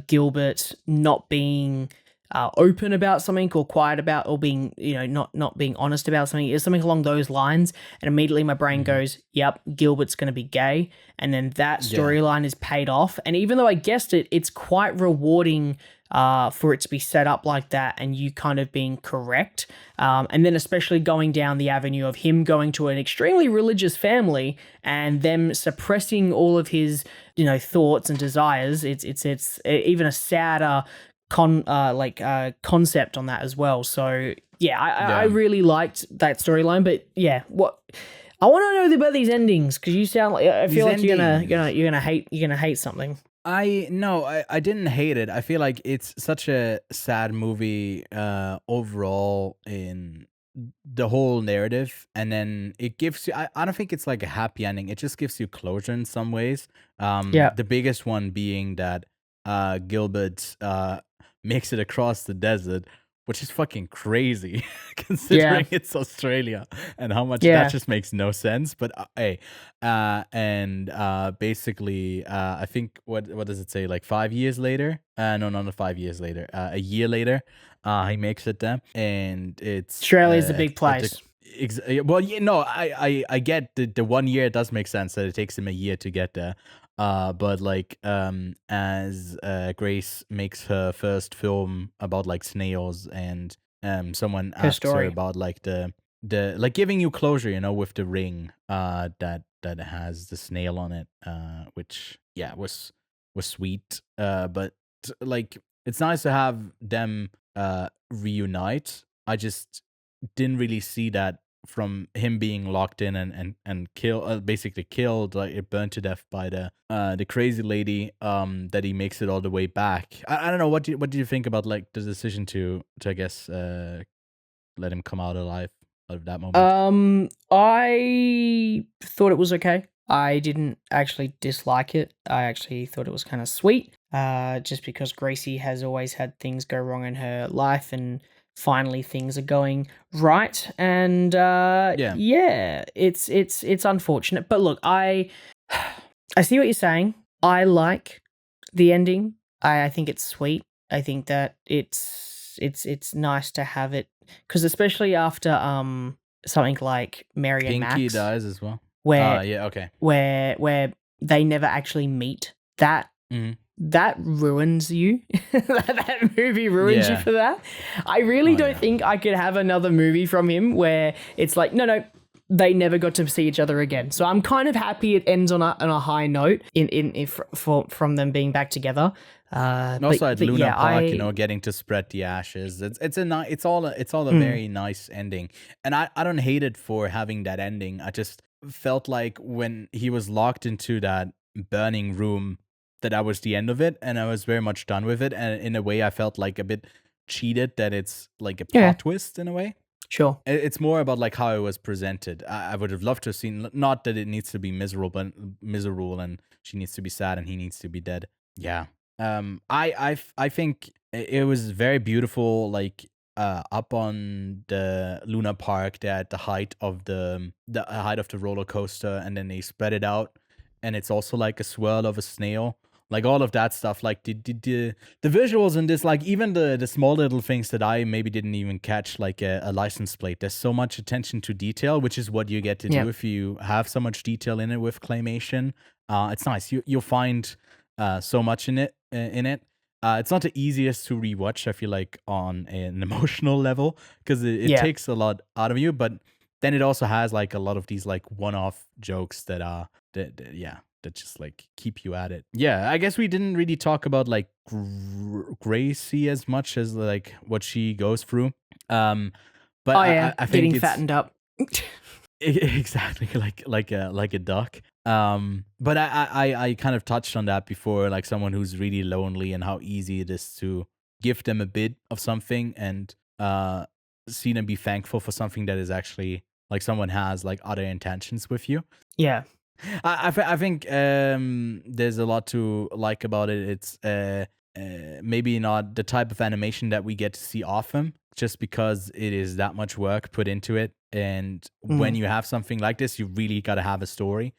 Gilbert not being open about something or quiet about, or being not being honest about something. It's something along those lines, and immediately my brain goes, yep, Gilbert's going to be gay. And then that storyline is paid off, and even though I guessed it, it's quite rewarding for it to be set up like that and you kind of being correct. And then especially going down the avenue of him going to an extremely religious family and them suppressing all of his, thoughts and desires. It's even a sadder concept on that as well. So I really liked that storyline. But what I want to know about these endings, because you sound like I feel like you're gonna hate something. I didn't hate it. I feel like it's such a sad movie overall in the whole narrative, and then it gives you, I don't think it's like a happy ending. It just gives you closure in some ways. The biggest one being that Gilbert makes it across the desert, which is fucking crazy considering it's Australia and how much that just makes no sense. But basically, I think what does it say? Like 5 years later? No, not 5 years later. A year later, he makes it there, and it's Australia's a big place. I get the 1 year. It does make sense that it takes him a year to get there. But like as Grace makes her first film about like snails, and someone asks her about like the like giving you closure, with the ring that has the snail on it, which was sweet. But like it's nice to have them reunite. I just didn't really see that from him being locked in and basically killed, like it burned to death by the crazy lady, that he makes it all the way back. I don't know, what do you think about like the decision to I guess let him come out alive out of that moment? I thought it was okay. I didn't actually dislike it. I actually thought it was kind of sweet, just because Gracie has always had things go wrong in her life, and finally things are going right. And it's unfortunate. But look, I see what you're saying. I like the ending. I think it's sweet. I think that it's nice to have it, because especially after something like Mary and Max, Pinky dies as well. where they never actually meet. That that ruins you. That movie ruins you Yeah. for that. I really don't yeah. think I could have another movie from him where it's like, no, they never got to see each other again. So I'm kind of happy it ends on a high note from them being back together. And also at Luna yeah, Park, getting to spread the ashes. It's all a very nice ending, and I don't hate it for having that ending. I just felt like when he was locked into that burning room, that was the end of it, and I was very much done with it. And in a way, I felt like a bit cheated that it's like a plot Yeah. twist in a way. Sure. It's more about like how it was presented. I would have loved to have seen, not that it needs to be miserable, and she needs to be sad and he needs to be dead. Yeah. I think it was very beautiful. Like up on the Luna Park, they're at the height of the height of the roller coaster, and then they spread it out, and it's also like a swirl of a snail. Like all of that stuff, like the visuals in this, like even the small little things that I maybe didn't even catch, like a license plate. There's so much attention to detail, which is what you get to do if you have so much detail in it with claymation. It's nice. You'll find so much in it. It's not the easiest to rewatch, I feel like, on an emotional level, because it takes a lot out of you. But then it also has like a lot of these like one-off jokes that just like keep you at it. Yeah, I guess we didn't really talk about like Gracie as much as like what she goes through. But I think getting it's fattened up. exactly like a duck. But I kind of touched on that before, like someone who's really lonely and how easy it is to give them a bit of something and see them be thankful for something that is actually like someone has like other intentions with you. Yeah. I think there's a lot to like about it. It's maybe not the type of animation that we get to see often, just because it is that much work put into it. And when you have something like this, you really got to have a story.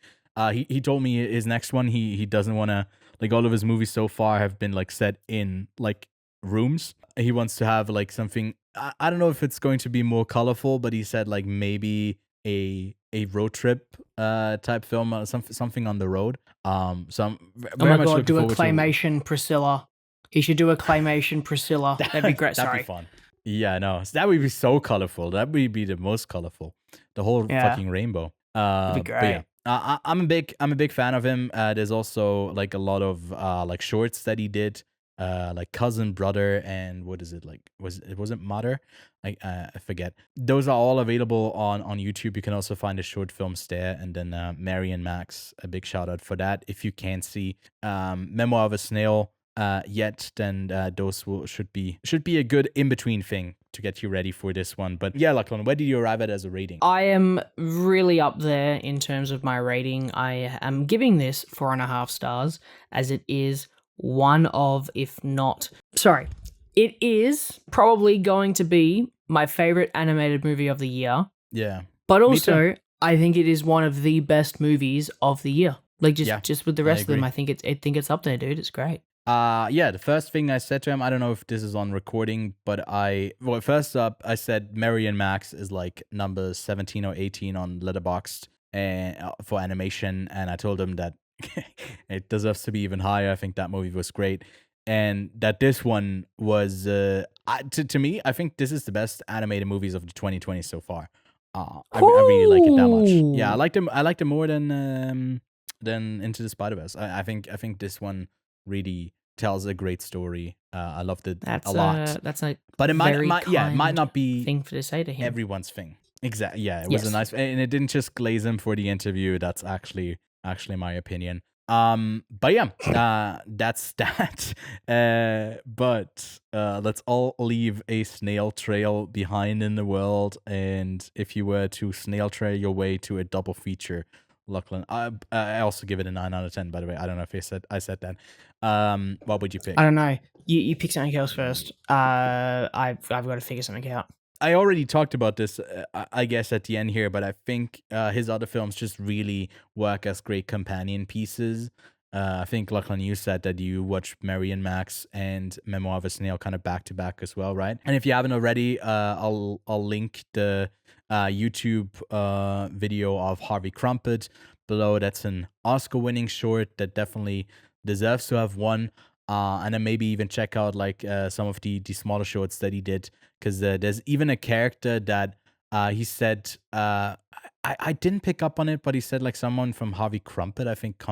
He told me his next one, he doesn't want to, like, all of his movies so far have been like set in like rooms. He wants to have like something, I don't know if it's going to be more colorful, but he said like maybe a road trip type film, something on the road. So I'm Oh very my much god, looking do a forward to claymation Priscilla. He should do a claymation Priscilla. That'd be great. That'd Sorry. be fun. Yeah, no, that would be so colorful. That would be the most colorful, the whole fucking rainbow. That'd be But great. yeah, I'm a big fan of him. There's also like a lot of like shorts that he did, like Cousin, Brother, and what is it like? Was it Mother? I forget. Those are all available on YouTube. You can also find the short films there. And then Mary and Max, a big shout out for that. If you can't see Memoir of a Snail yet, then those should be a good in between thing to get you ready for this one. But yeah, Lachlan, where did you arrive at as a rating? I am really up there in terms of my rating. I am giving this 4.5 stars, as it is one of, if not, sorry, it is probably going to be my favorite animated movie of the year. Yeah. But also, I think it is one of the best movies of the year. Like Yeah, just with the rest of them, agree. I think it's up there, dude. It's great. Yeah, the first thing I said to him, I don't know if this is on recording, but first up, I said Mary and Max is like number 17 or 18 on Letterboxd and for animation, and I told him that it deserves to be even higher. I think that movie was great, and that this one was to me, I think this is the best animated movies of the 2020 so far. I really like it that much. Yeah, I liked him more than Into the Spider-Verse. I think this one really tells a great story. I loved it a lot. That's a But it very might not be thing to say to him. everyone's thing. Exactly. Yeah, it was a Yes. nice, and it didn't just glaze him for the interview. That's actually my opinion. But yeah, that's that. But let's all leave a snail trail behind in the world. And if you were to snail trail your way to a double feature, Lachlan, I also give it a 9 out of 10. By the way, I don't know if I said that. What would you pick? I don't know. You pick something else first. I've got to figure something out. I already talked about this, I guess, at the end here, but I think his other films just really work as great companion pieces. I think, Lachlan, you said that you watched Mary and Max and Memoir of a Snail kind of back to back as well, right? And if you haven't already, I'll link the YouTube video of Harvey Crumpet below. That's an Oscar-winning short that definitely deserves to have won. And then maybe even check out like some of the smaller shorts that he did, because there's even a character that he said I didn't pick up on it, but he said like someone from Harvey Crumpet, I think,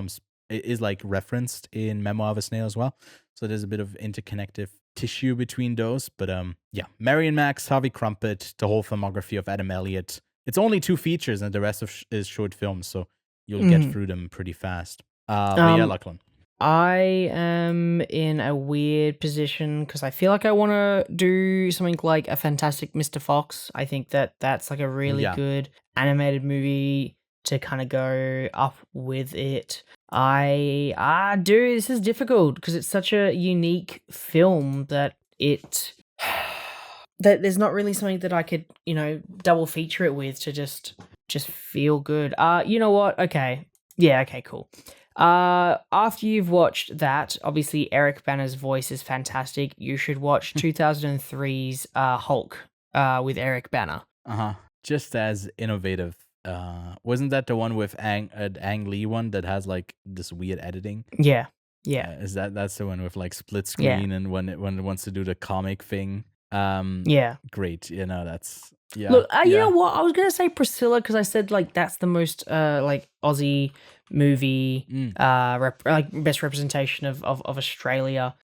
is like referenced in Memoir of a Snail as well. So there's a bit of interconnective tissue between those. But yeah, Marion Max, Harvey Crumpet, the whole filmography of Adam Elliot. It's only 2 features, and the rest is short films, so you'll get through them pretty fast. But yeah, Lachlan. I am in a weird position because I feel like I want to do something like a Fantastic Mr. Fox. I think that's like a really good animated movie to kind of go up with it. This is difficult because it's such a unique film that that there's not really something that I could, double feature it with to just feel good. You know what? Okay. Yeah, okay, cool. After you've watched that, obviously Eric Bana's voice is fantastic. You should watch 2003's Hulk with Eric Bana. Just as innovative. Wasn't that the one with Ang Lee one that has like this weird editing? Yeah. That's the one with like split screen and when it wants to do the comic thing. Great. That's Look, you know what? I was gonna say Priscilla because I said like that's the most like Aussie movie best representation of Australia.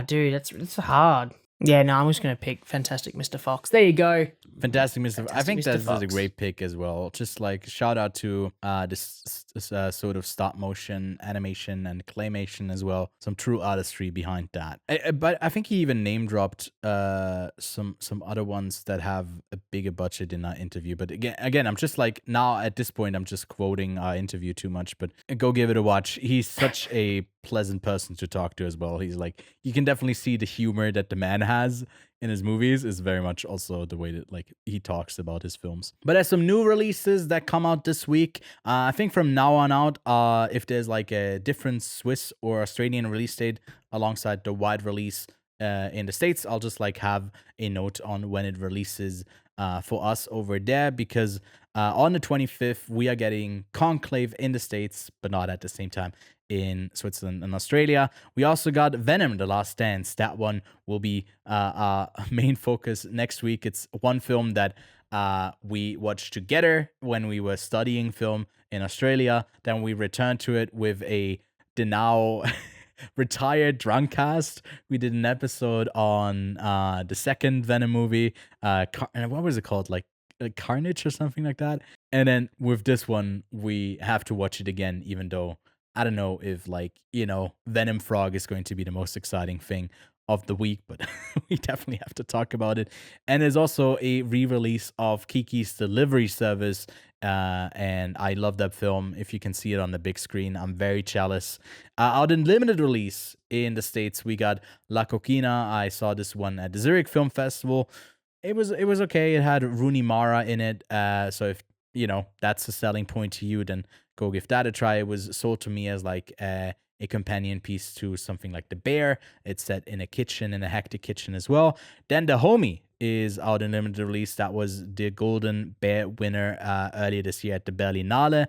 Dude, it's hard. Yeah, no, I'm just gonna pick Fantastic Mr. Fox. There you go. Fantastic Mr. I think Mr. that's a great pick as well. Just like shout out to this sort of stop motion animation and claymation as well. Some true artistry behind that. But I think he even name dropped some other ones that have a bigger budget in that interview. But again, I'm just like now at this point I'm just quoting our interview too much. But go give it a watch. He's such a pleasant person to talk to as well. He's like, you can definitely see the humor that the man has in his movies is very much also the way that like he talks about his films. But there's some new releases that come out this week. I think from now on out, if there's like a different Swiss or Australian release date alongside the wide release in the States, I'll just like have a note on when it releases for us over there, because on the 25th we are getting Conclave in the States, but not at the same time in Switzerland and Australia. We also got Venom: The Last Dance. That one will be our main focus next week. It's one film that we watched together when we were studying film in Australia. Then we returned to it with the now retired drunk cast. We did an episode on the second Venom movie. What was it called? Like Carnage or something like that. And then with this one, we have to watch it again, even though I don't know if Venom Frog is going to be the most exciting thing of the week, but we definitely have to talk about it. And there's also a re-release of Kiki's Delivery Service, and I love that film. If you can see it on the big screen, I'm very jealous. Out in limited release in the States, we got La Coquina. I saw this one at the Zurich Film Festival. It was okay. It had Rooney Mara in it, so if that's a selling point to you, then go give that a try. It was sold to me as like a companion piece to something like The Bear. It's set in a kitchen, in a hectic kitchen as well. Then The Homie is out in limited release. That was the Golden Bear winner earlier this year at the Berlinale.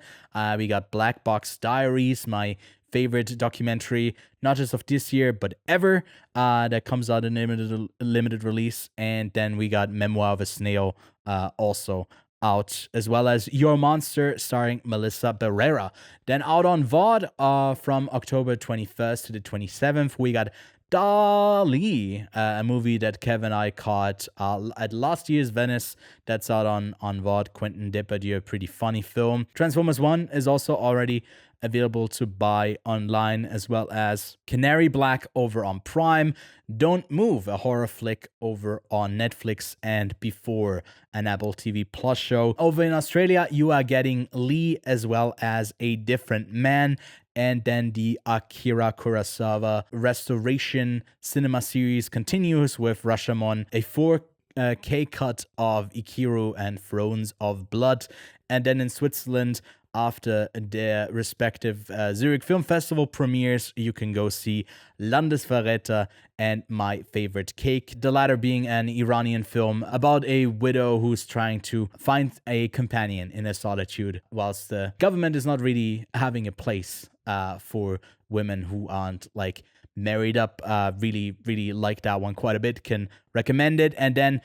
We got Black Box Diaries, my favorite documentary, not just of this year, but ever, that comes out in limited release. And then we got Memoir of a Snail also out, as well as Your Monster starring Melissa Barrera. Then out on VOD from October 21st to the 27th, we got Dali, a movie that Kev and I caught at last year's Venice. That's out on VOD. Quentin Depardieu, a pretty funny film. Transformers 1 is also already available to buy online, as well as Canary Black over on Prime, Don't Move, a horror flick over on Netflix, and Before, an Apple TV Plus show. Over in Australia, you are getting Lee, as well as A Different Man, and then the Akira Kurosawa Restoration cinema series continues with Rashomon, a 4K cut of Ikiru and Thrones of Blood. And then in Switzerland, after their respective Zurich Film Festival premieres, you can go see Landesverräter and My Favorite Cake, the latter being an Iranian film about a widow who's trying to find a companion in her solitude, whilst the government is not really having a place for women who aren't like married up. Really like that one quite a bit. Can recommend it. And then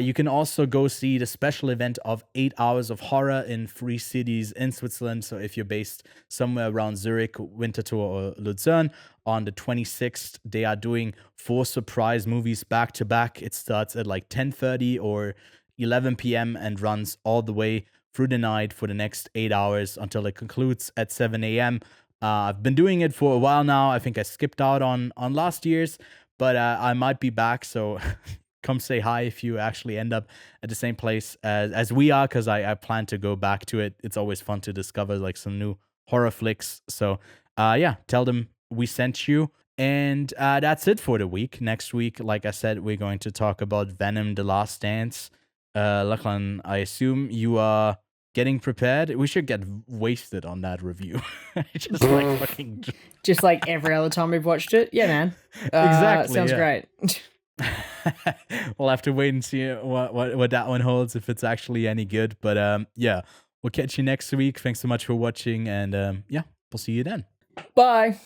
you can also go see the special event of 8 Hours of Horror in 3 cities in Switzerland. So if you're based somewhere around Zurich, Winterthur, or Lucerne, on the 26th, they are doing 4 surprise movies back to back. It starts at like 10:30 or 11 p.m. and runs all the way through the night for the next 8 hours until it concludes at 7 a.m. I've been doing it for a while now. I think I skipped out on last year's, but I might be back. So come say hi if you actually end up at the same place as we are, because I plan to go back to it. It's always fun to discover like some new horror flicks. So yeah, tell them we sent you. And that's it for the week. Next week, like I said, we're going to talk about Venom: The Last Dance. Lachlan, I assume you are getting prepared. We should get wasted on that review. Just like fucking... Just like every other time we've watched it. Yeah, man. Exactly. Sounds yeah. great. We'll have to wait and see what that one holds, if it's actually any good. But yeah, we'll catch you next week. Thanks so much for watching, and yeah, we'll see you then. Bye.